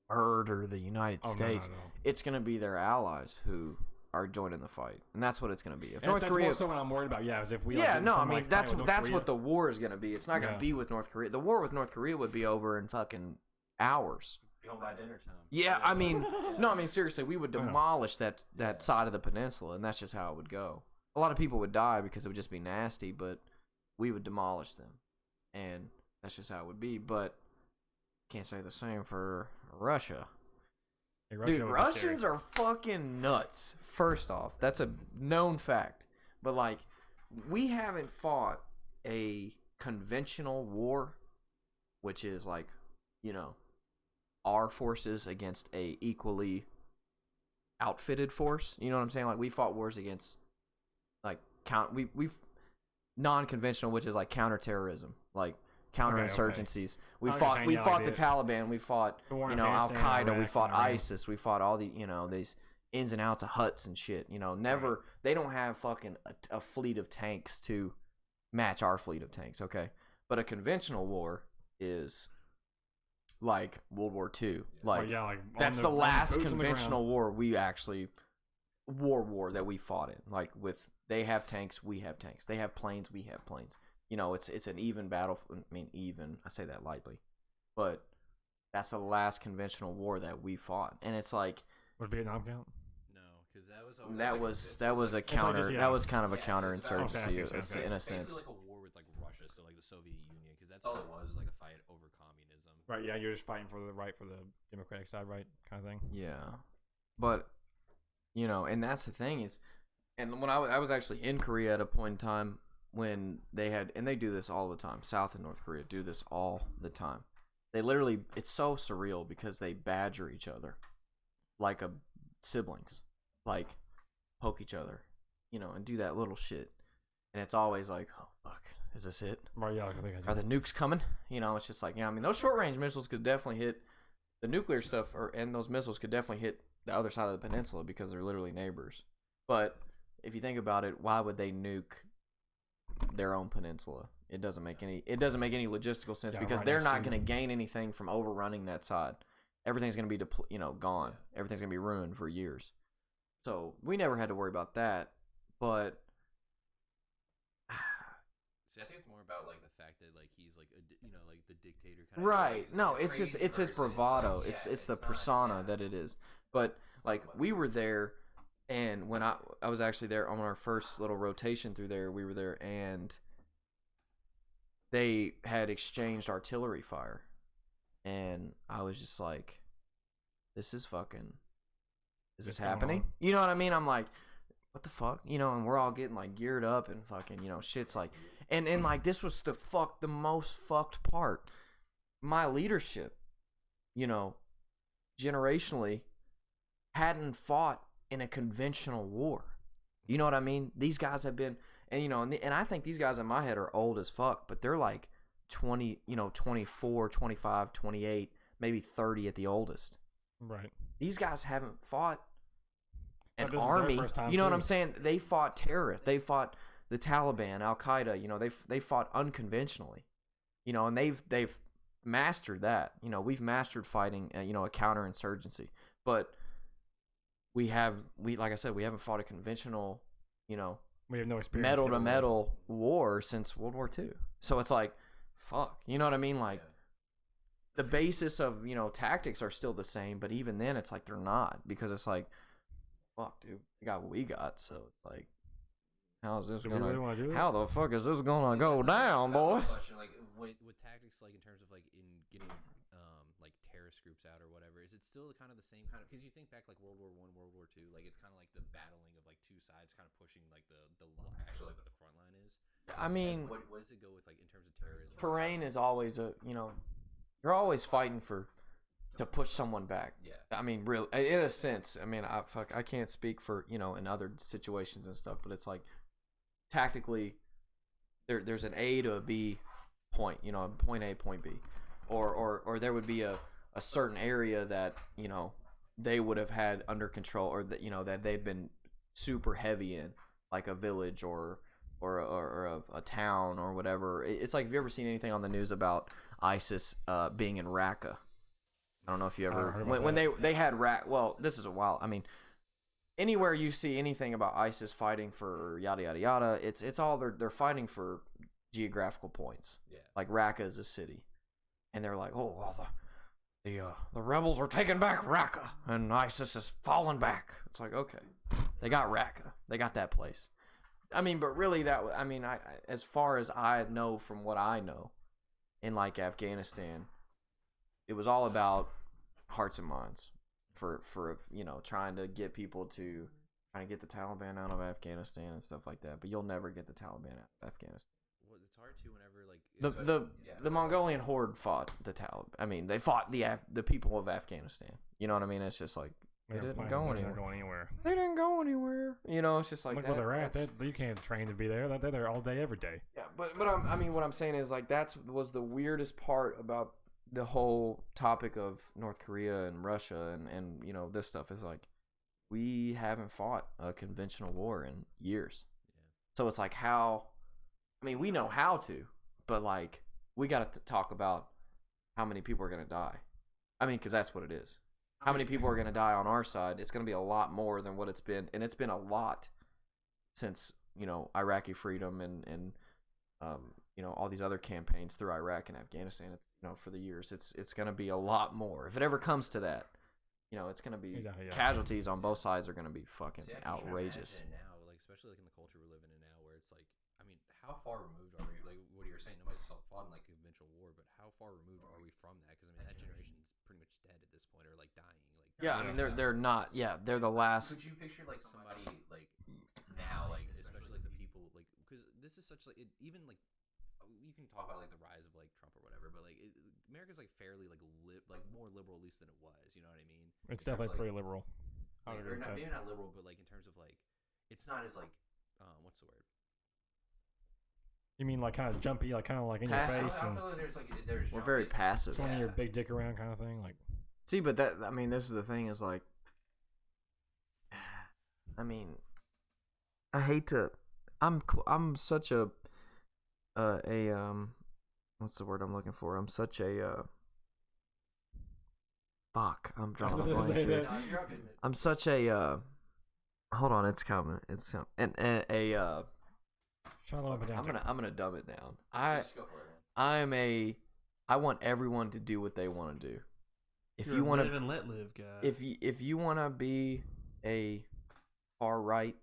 murder the United States. No. It's gonna be their allies who are joining the fight, and that's what it's going to be. If And North that's Korea, more so what I'm worried about. Yeah, is if we yeah, like, no, I some, mean like, that's fight with that's North what Korea. the war is going to be. It's not going to be with North Korea. The war with North Korea would be over in fucking hours. Be home by dinner time. Yeah, I mean, no, I mean seriously, we would demolish that side of the peninsula, and that's just how it would go. A lot of people would die because it would just be nasty, but we would demolish them, and that's just how it would be. But can't say the same for Russia. Hey, Russia Dude, would be Russians scary. are fucking nuts. First off, that's a known fact. But like, we haven't fought a conventional war, which is like, you know, our forces against a equally outfitted force. You know what I'm saying? Like, we fought wars against like we've non-conventional, which is like counterterrorism, like counterinsurgencies. We fought the Taliban, we fought Al Qaeda, we fought ISIS, we fought all the these ins and outs of huts and shit. Never they don't have fucking a fleet of tanks to match our fleet of tanks. Okay, but a conventional war is like World War II. Like, that's the last conventional war we actually war that we fought in. Like, with they have tanks, we have tanks. They have planes, we have planes. It's an even battle. I mean, even, I say that lightly, but that's the last conventional war that we fought. And it's like, would Vietnam count? No, because that was a counter. That was kind of a counterinsurgency in a sense. Basically like a war with like Russia, so like the Soviet Union, because that's all it was like a fight over communism. Right. Yeah, you're just fighting for the right for the democratic side, right, kind of thing. Yeah, but and that's the thing is, and when I was actually in Korea at a point in time when they had, and they do this all the time. South and North Korea do this all the time. They literally, it's so surreal because they badger each other like siblings, like poke each other, and do that little shit. And it's always like, oh fuck, is this it? Right, yeah, I think I do. Are the nukes coming? It's just like, I mean, those short range missiles could definitely hit the nuclear stuff, and those missiles could definitely hit the other side of the peninsula because they're literally neighbors. But if you think about it, why would they nuke their own peninsula? It doesn't make any logistical sense, because they're not going to gain anything from overrunning that side. Everything's going to be gone. Everything's going to be ruined for years. So we never had to worry about that. But see, I think it's more about like the fact that like he's like like the dictator kind of right. Like, no, like it's his bravado. It's the persona that it is. But like, we were there, and when I was actually there on our first little rotation through there, we were there, and they had exchanged artillery fire, and I was just like, this is happening? You know what I mean? I'm like, what the fuck? And we're all getting like geared up and fucking, shit's like, and like, this was the most fucked part. My leadership, generationally hadn't fought in a conventional war. You know what I mean? These guys have been, and and I think these guys in my head are old as fuck, but they're like 20, 24, 25, 28, maybe 30 at the oldest. Right. These guys haven't fought an But this is army. their first time You know what too. I'm saying? They fought terrorists. They fought the Taliban, Al Qaeda. They fought unconventionally. And they've mastered that. We've mastered fighting. A counterinsurgency, but like I said, we haven't fought a conventional. We have no experience. Metal to metal war since World War II. So it's like, fuck. You know what I mean? Like, the basis of tactics are still the same, but even then it's like they're not, because it's like, fuck, dude, we got what we got. So it's like, how the fuck is this gonna go down, boy? Question, like with tactics, like in terms of like in getting like terrorist groups out or whatever, is it still kind of the same kind of? Because you think back like World War I, World War II, like it's kind of like the battling of like two sides, kind of pushing like the actually like what the front line is. I mean, what does it go with like in terms of terrorism? Terrain is always you're always fighting to push someone back. Yeah. I mean, really, in a sense. I mean, I can't speak for in other situations and stuff, but it's like, tactically, there's an A to a B point. Point A, point B, or there would be a certain area that they would have had under control, or that that they'd been super heavy in, like a village or a town or whatever. It's like, have you ever seen anything on the news about ISIS being in Raqqa? I don't know if you ever, when they had Raqqa. Well, this is a while. I mean, anywhere you see anything about ISIS fighting for yada yada yada, it's all they're fighting for geographical points. Yeah. Like Raqqa is a city, and they're like, oh well, the rebels are taking back Raqqa, and ISIS is falling back. It's like, okay, they got Raqqa, they got that place. I mean, but really I as far as I know from what I know, in like Afghanistan, it was all about hearts and minds for trying to get people to trying to get the Taliban out of Afghanistan and stuff like that. But you'll never get the Taliban out of Afghanistan. Well, it's hard to whenever like The Mongolian horde fought the Taliban. I mean, they fought the people of Afghanistan. You know what I mean? It's just like they didn't go anywhere. They didn't go anywhere. You know, it's just like look where they're at. You can't train to be there. They're there all day, every day. Yeah, but I mean, what I'm saying is like was the weirdest part about the whole topic of North Korea and Russia and this stuff is like we haven't fought a conventional war in years. Yeah. So it's like we know how to, but like we got to talk about how many people are going to die. I mean, because that's what it is. How many people are going to die on our side? It's going to be a lot more than what it's been, and it's been a lot since Iraqi freedom and all these other campaigns through Iraq and Afghanistan. It's for the years. It's going to be a lot more if it ever comes to that. It's going to be casualties on both sides are going to be fucking outrageous. Now, like especially like in the culture we're living in now, where it's like, I mean, how far removed are we? Like what you're saying, nobody's fought in like conventional war, but how far removed are we from that? Because I mean, that generation's pretty much dead at this point, or like dying. Like yeah, I mean they're not. Yeah, they're the last. Could you picture like somebody like now, like especially like the people like because this is such like even like you can talk about like the rise of like Trump or whatever, but like America's like fairly like more liberal at least than it was. You know what I mean? It's definitely pretty liberal. Like, or not, maybe not liberal, but like in terms of like it's not as like what's the word? You mean like kind of jumpy, like kind of like in passive. Your face? I feel like there's we're very passive. Swinging your big dick around kind of thing, like. See, but this is the thing is like, I mean, I hate to, I'm such a what's the word I'm looking for? I'm such a fuck. I'm drawing a blank here. I'm such a hold on, it's coming. It's coming. And I'm gonna dumb it down. I want everyone to do what they want to do. If you want to live and let live, guy. If you want to be a far right,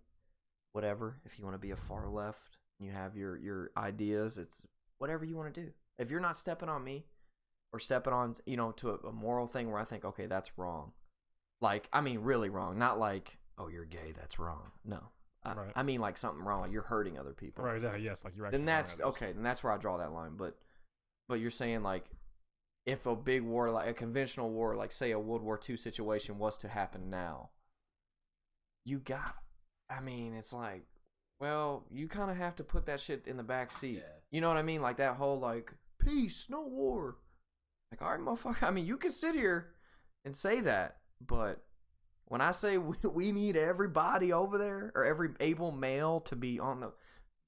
whatever. If you want to be a far left, you have your ideas. It's whatever you want to do. If you're not stepping on me, or stepping on to a moral thing where I think okay that's wrong, like I mean really wrong, not like oh you're gay that's wrong. No, right. I mean like something wrong, like you're hurting other people. Right, exactly. Yes, like you're actually. Then that's okay. Then that's where I draw that line. But you're saying like. If a big war, like a conventional war, like say a World War II situation was to happen now, it's like, well, you kind of have to put that shit in the back seat. Yeah. You know what I mean? Like that whole like, peace, no war. Like, all right, motherfucker. I mean, you can sit here and say that, but when I say we need everybody over there or every able male to be on the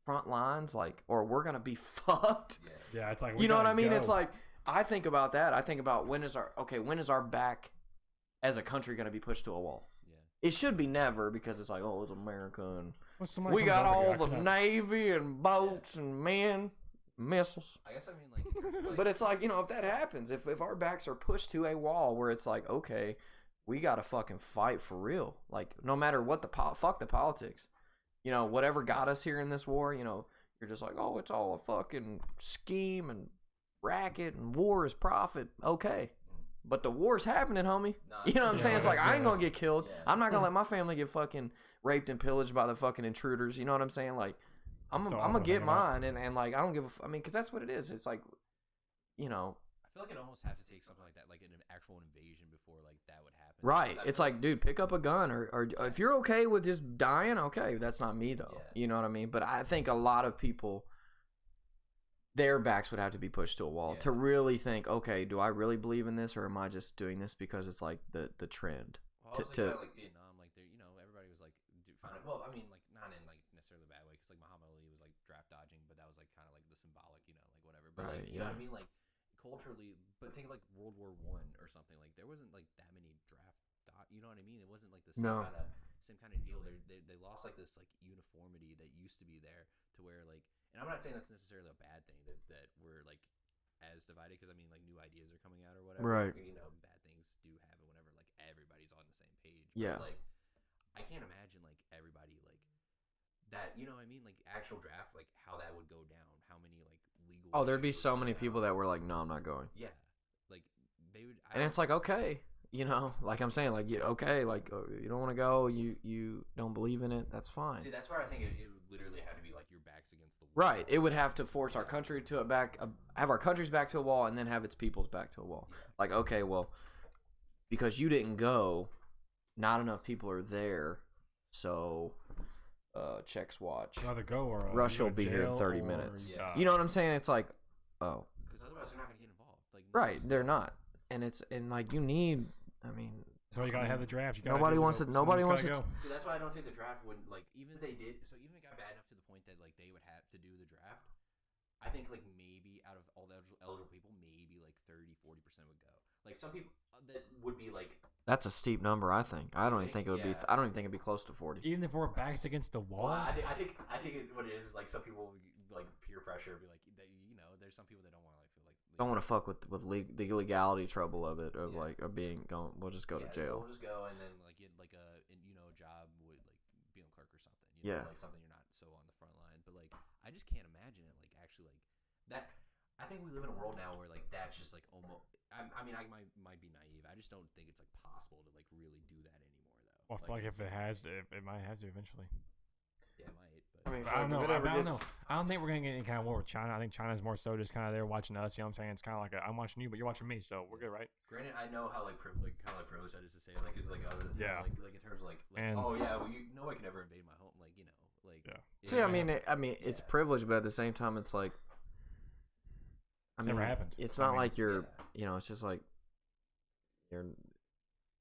front lines, like, or we're going to be fucked. Yeah, it's like, you know what I mean? It's like, I think about that. I think about when is our back as a country going to be pushed to a wall? Yeah. It should be never because it's like, oh, it's America and we got all the Navy and boats and missiles. I guess I mean like but it's like, if that happens, if our backs are pushed to a wall where it's like, okay, we got to fucking fight for real. Like no matter what fuck the politics. Whatever got us here in this war, you're just like, oh, it's all a fucking scheme and racket and war is profit. Okay. But the war's happening, homie. You know what I'm saying? It's like, I ain't gonna get killed. Yeah. I'm not gonna let my family get fucking raped and pillaged by the fucking intruders. You know what I'm saying? Like, I'm gonna get mine. And like, I don't give a because that's what it is. It's like, I feel like it almost have to take something like that, like an actual invasion before like that would happen. Right. It's like, dude, pick up a gun or if you're okay with just dying, okay. That's not me though. Yeah. You know what I mean? But I think a lot of people, their backs would have to be pushed to a wall to really think, okay, do I really believe in this or am I just doing this because it's like the trend? Well, like Vietnam, like everybody was like, well, I mean, like not in like necessarily a bad way, because like Muhammad Ali was like draft dodging, but that was like kind of like the symbolic, like whatever. But right, like you know what I mean, like culturally, but think of like World War I or something. Like there wasn't like that many draft, you know what I mean? It wasn't like this kind of same kind of deal. They lost like this like uniformity that used to be there to where like, and I'm not saying that's necessarily a bad thing that we're like as divided, because I mean like new ideas are coming out or whatever. Right. You know, bad things do happen whenever like everybody's on the same page. Yeah. But, like I can't imagine like everybody like that. You know what I mean? Like actual draft, like how that would go down. How many like legal? Oh, there'd be issues so would many go people down. that were like, no, I'm not going. Yeah, like they would. And it's like, okay, you know, like I'm saying, like, okay, like you don't want to go, you don't believe in it, that's fine. See, that's where I think it would literally have to be like your back's against the wall. Right. It would have to force our country to have our country's back to a wall, and then have its people's back to a wall. Yeah. Like, okay, well, because you didn't go, not enough people are there, so checks watch. Either go or Russia you will go be to here in jail 30 or minutes. die. You know what I'm saying? It's like, oh, Because otherwise they're not going to get involved. Like right, they're not, and like you need. I mean, So you gotta have the draft. You gotta Nobody wants it. Nobody wants it. Go. See, that's why I don't think the draft would like even if they did. So even if it got bad enough to the point that like they would have to do the draft, I think like maybe out of all the eligible people, maybe like 30-40% would go. Like some people that would be like. That's a steep number. I think. I don't even think it would be. Yeah. I don't even think it'd be close to 40. Even if we're backs against the wall. Well, I think what it is like some people like peer pressure be like they, you know, there's some people that don't want to like feel like Don't want to fuck with the legality trouble of it of Yeah. like of being going. We'll just go to jail. We'll just go and then like get like a job with like being a clerk or something. Yeah. Like something you're not so on the front line. But like I just can't imagine it like actually like that. I think we live in a world now where like that's just like almost. I mean, I might be naive. I just don't think it's like possible to like really do that anymore though. Well, fuck if it has, it might have to eventually. Yeah, it might. But I mean, I don't know. if it ever I don't gets- know. I don't think we're gonna get any kind of war with China. I think China's more so just kind of there watching us. You know what I'm saying? It's kind of like I'm watching you, but you're watching me, so we're good, right? granted, I know how like privileged that is to say like it's like other than Yeah. like in terms of like And- oh yeah, well no one can ever invade my home, like you know like Yeah. See, I mean, it's privilege, but at the same time, it's like. It's never happened. It's I not mean, like you're. yeah. You know, it's just like. You're.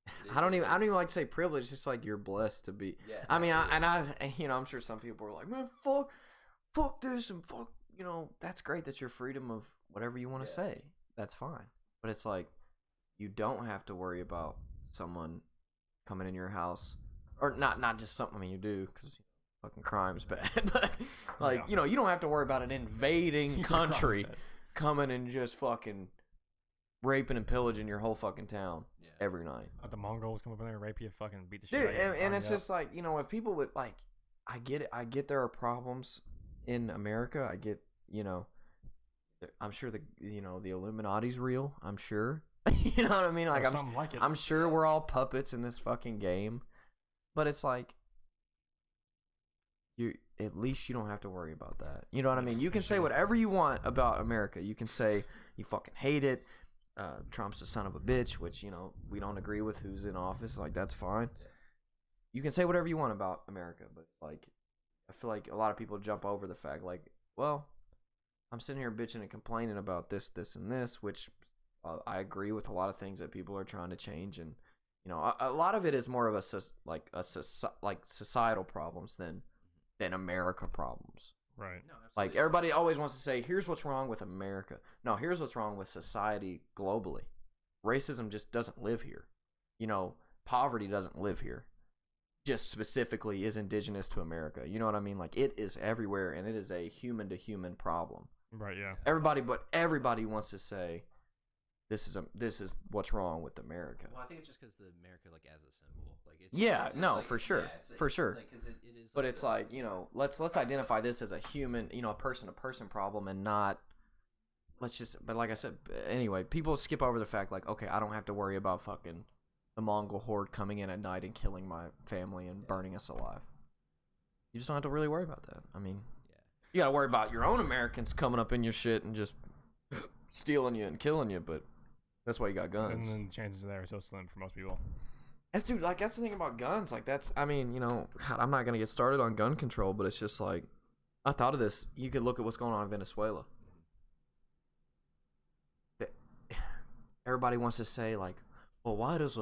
It I don't is- even like to say privilege. It's just like you're blessed to be. Yeah, I mean, absolutely. you know, I'm sure some people are like, man, fuck this and fuck, you know, that's great. That's your freedom of whatever you want to Yeah. say. That's fine. But it's like, you don't have to worry about someone coming in your house, or not just something. I mean, you do because fucking crime's bad. But like, Yeah. you know, you don't have to worry about an invading He's a country crime. coming and just fucking raping and pillaging your whole fucking town Yeah. every night. The Mongols come up in there, rape you, fucking beat the shit Dude, out of you, and arm it's you up. just like, you know, if people would like, I get it. I get there are problems in America. I get, you know, I'm sure the Illuminati's real. I'm sure. You know what I mean? Like Or something like it. I'm sure we're all puppets in this fucking game, but it's like, you at least you don't have to worry about that. You know what I mean? You can say whatever you want about America. You can say you fucking hate it. Trump's a son of a bitch, which, you know, we don't agree with who's in office. Like, that's fine. Yeah. You can say whatever you want about America, but like, I feel like a lot of people jump over the fact, like, well, I'm sitting here bitching and complaining about this, and this, which I agree with a lot of things that people are trying to change, and you know, a lot of it is more of societal problems than America problems. Right. No, absolutely. Like, everybody always wants to say, here's what's wrong with America. No, here's what's wrong with society globally. Racism just doesn't live here. You know, poverty doesn't live here. Just specifically is indigenous to America. You know what I mean? Like, it is everywhere, and it is a human-to-human problem. Right. Yeah. Everybody wants to say, this is what's wrong with America. Well, I think it's just because the America, like, as a symbol, like, For sure. Like, 'cause it is. But it's like, you know, let's identify this as a human, you know, a person-to-person problem, and not but like I said, anyway, people skip over the fact, like, okay, I don't have to worry about fucking the Mongol horde coming in at night and killing my family and burning us alive. You just don't have to really worry about that. I mean, you gotta worry about your own Americans coming up in your shit and just stealing you and killing you, but that's why you got guns. And then the chances of that are so slim for most people. That's the thing about guns. Like, I mean, you know, God, I'm not gonna get started on gun control, but it's just like, I thought of this. You could look at what's going on in Venezuela. Everybody wants to say, like, well, why does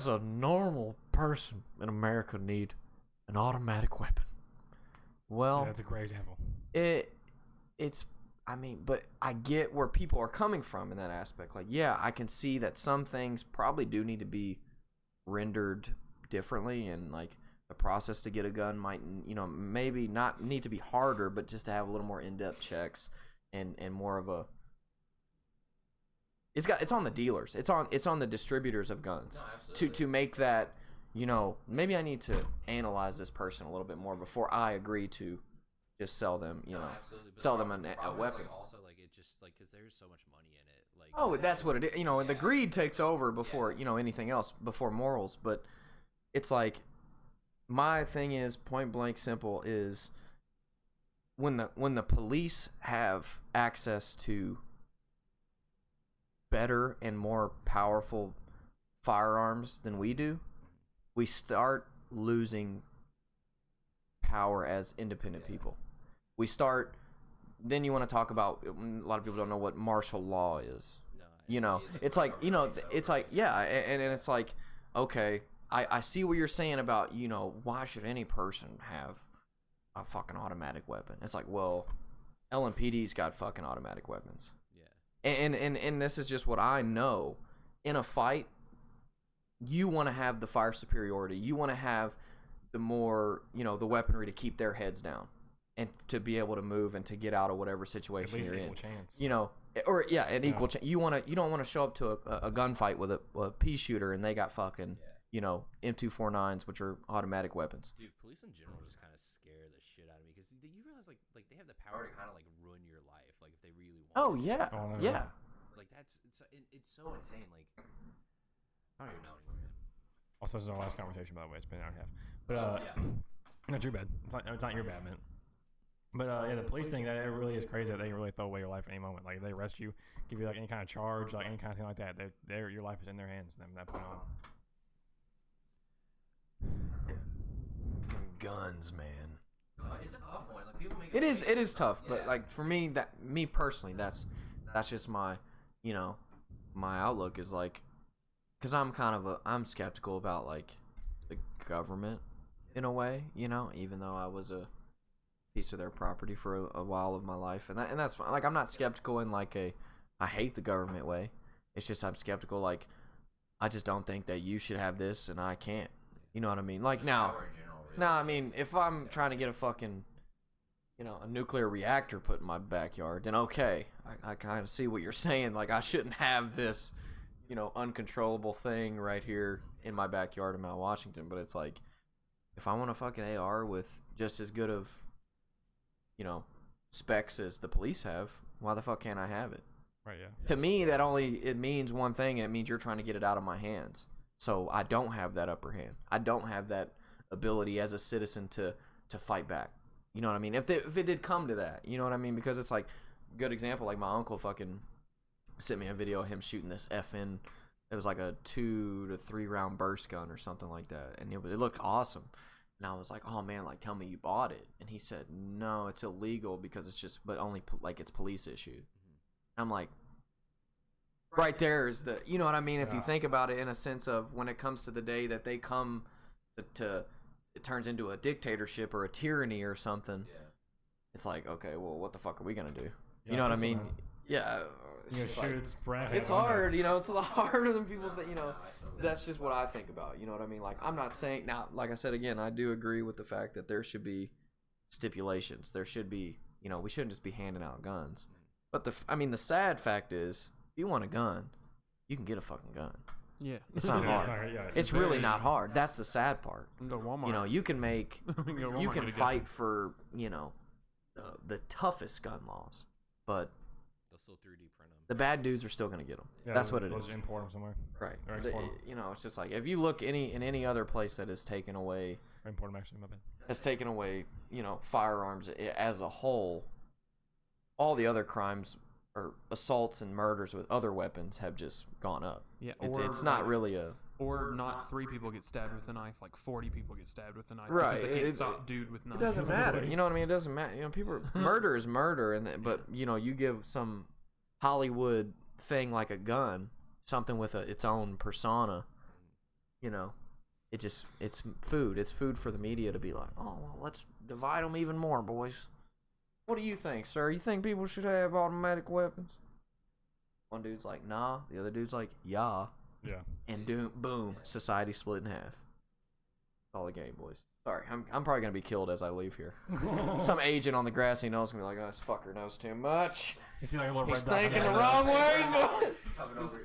a normal person in America need an automatic weapon? Well, Yeah, that's a great example. I mean, but I get where people are coming from in that aspect. Like, yeah, I can see that some things probably do need to be rendered differently, and like the process to get a gun might, you know, maybe not need to be harder, but just to have a little more in-depth checks and more of a. It's on the dealers. It's on the distributors of guns to make that, you know, maybe I need to analyze this person a little bit more before I agree to just sell them, you know, sell them a weapon. Also, like, it just like because there's so much money in it. Like, oh, that's what it is. You know, the greed takes over before you know anything else, before morals. But it's like my thing is point blank simple is when the police have access to better and more powerful firearms than we do, we start losing power as independent people. We start, then you want to talk about, a lot of people don't know what martial law is. You know, it's like, you know, it's like, yeah, and it's like, okay, I see what you're saying about, you know, why should any person have a fucking automatic weapon? It's like, well, LMPD's got fucking automatic weapons. And this is just what I know. In a fight, you want to have the fire superiority. You want to have the more, you know, the weaponry to keep their heads down and to be able to move and to get out of whatever situation you're in. Equal chance. You know, or yeah, an equal chance. You don't want to show up to a gunfight with a pea shooter and they got fucking, you know, M249s, which are automatic weapons. Dude, police in general just kind of scare the shit out of me because you realize like they have the power to kind of like ruin your life, like if they really want. Oh yeah, yeah. Like it's so insane. Like I don't even know anymore, man. Also, this is our last conversation, by the way. It's been an hour and a half. But not your bad. It's not your bad, man. But yeah, the police thing, that it really is crazy that they can really throw away your life at any moment. Like they arrest you, give you like any kind of charge, like any kind of thing like that. Your life is in their hands from that point on. Guns, man. It's a tough one. Like people make it is tough, but like for me personally, that's just my, you know, my outlook is like, because I'm skeptical about like the government in a way, you know, even though I was a piece of their property for a while of my life, and that's fine. Like I'm not skeptical in like I hate the government way. It's just I'm skeptical, like I just don't think that you should have this and I can't. You know what I mean? Like now, I mean, if I'm trying to get a fucking, you know, a nuclear reactor put in my backyard, then okay, I kind of see what you're saying. Like I shouldn't have this, you know, uncontrollable thing right here in my backyard in Mount Washington. But it's like, if I want a fucking AR with just as good of, you know, specs as the police have, why the fuck can't I have it? Right, yeah. To me, it means one thing, and it means you're trying to get it out of my hands. So I don't have that upper hand. I don't have that ability as a citizen to fight back. You know what I mean? If it did come to that, you know what I mean? Because it's like, good example, like my uncle fucking sent me a video of him shooting this FN. It was like a 2 to 3 round burst gun or something like that, and it looked awesome. And I was like, oh man, like tell me you bought it. And he said, no, it's illegal because it's just, but only like it's police issued. I'm like, right there is the, you know what I mean? If you think about it in a sense of when it comes to the day that they come to it turns into a dictatorship or a tyranny or something, it's like, okay, well, what the fuck are we gonna do? You know what I mean? Yeah. It's hard, you know, it's a lot harder than people think, you know. That's just what I think about, you know what I mean? Like, I'm not saying, now, like I said, again, I do agree with the fact that there should be stipulations. There should be, you know, we shouldn't just be handing out guns. But the sad fact is, if you want a gun, you can get a fucking gun. Yeah. It's not hard. It's really not hard. That's the sad part. Go to Walmart. You know, you can make, you can fight for, you know, the toughest gun laws, but they'll still 3D print them. The bad dudes are still gonna get them. Yeah, that's what it is. Just import them somewhere. Right. You know, it's just like if you look in any other place that has taken away, or import them actually, my bad. Has taken away, you know, firearms as a whole. All the other crimes or assaults and murders with other weapons have just gone up. Yeah, it's not really a. Or not 3 people get stabbed with a knife, like 40 people get stabbed with a knife. Right. Because they can't stop dude with knives. It doesn't matter. You know what I mean? It doesn't matter. You know, people murder is murder, but you know, you give some Hollywood thing like a gun, something with its own persona. You know, it's food. It's food for the media to be like, oh, well, let's divide them even more, boys. What do you think, sir? You think people should have automatic weapons? One dude's like, nah. The other dude's like, yeah. Yeah. And boom, society split in half. All the game, boys. Sorry, I'm probably gonna be killed as I leave here. Some agent on the grassy knoll's gonna be like, "Oh, this fucker knows too much. You see like a little He's red dot. thinking the wrong way."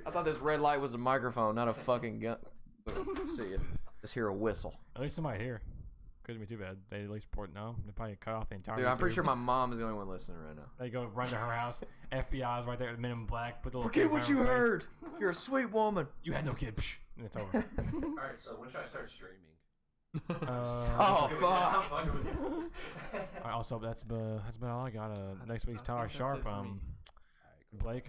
I thought this red light was a microphone, not a fucking gun. See ya. Just hear a whistle. At least somebody here. Couldn't be too bad. They at least report no. They probably cut off the entire. Dude, I'm pretty sure my mom is the only one listening right now. They go run to her house. FBI's right there, Men in Black. Put the little Forget camera what in you her face. heard. You're a sweet woman. You had no kid. Psh, and it's over. All right, so when should I start streaming? Oh fuck. Alright, also, that's been all I got. Next week's Tower Sharp. Blake.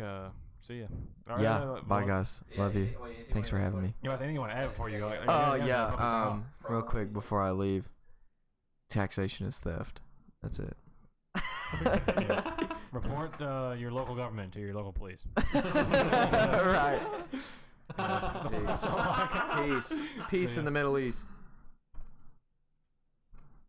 See ya. All Yeah. right, Bye, guys. Love you. Thanks for having me. You guys, anything you want to add before you go? Oh yeah. Real quick before I leave, taxation is theft. That's it. Yes. Report your local government to your local police. Right. Peace. Peace in the Middle East.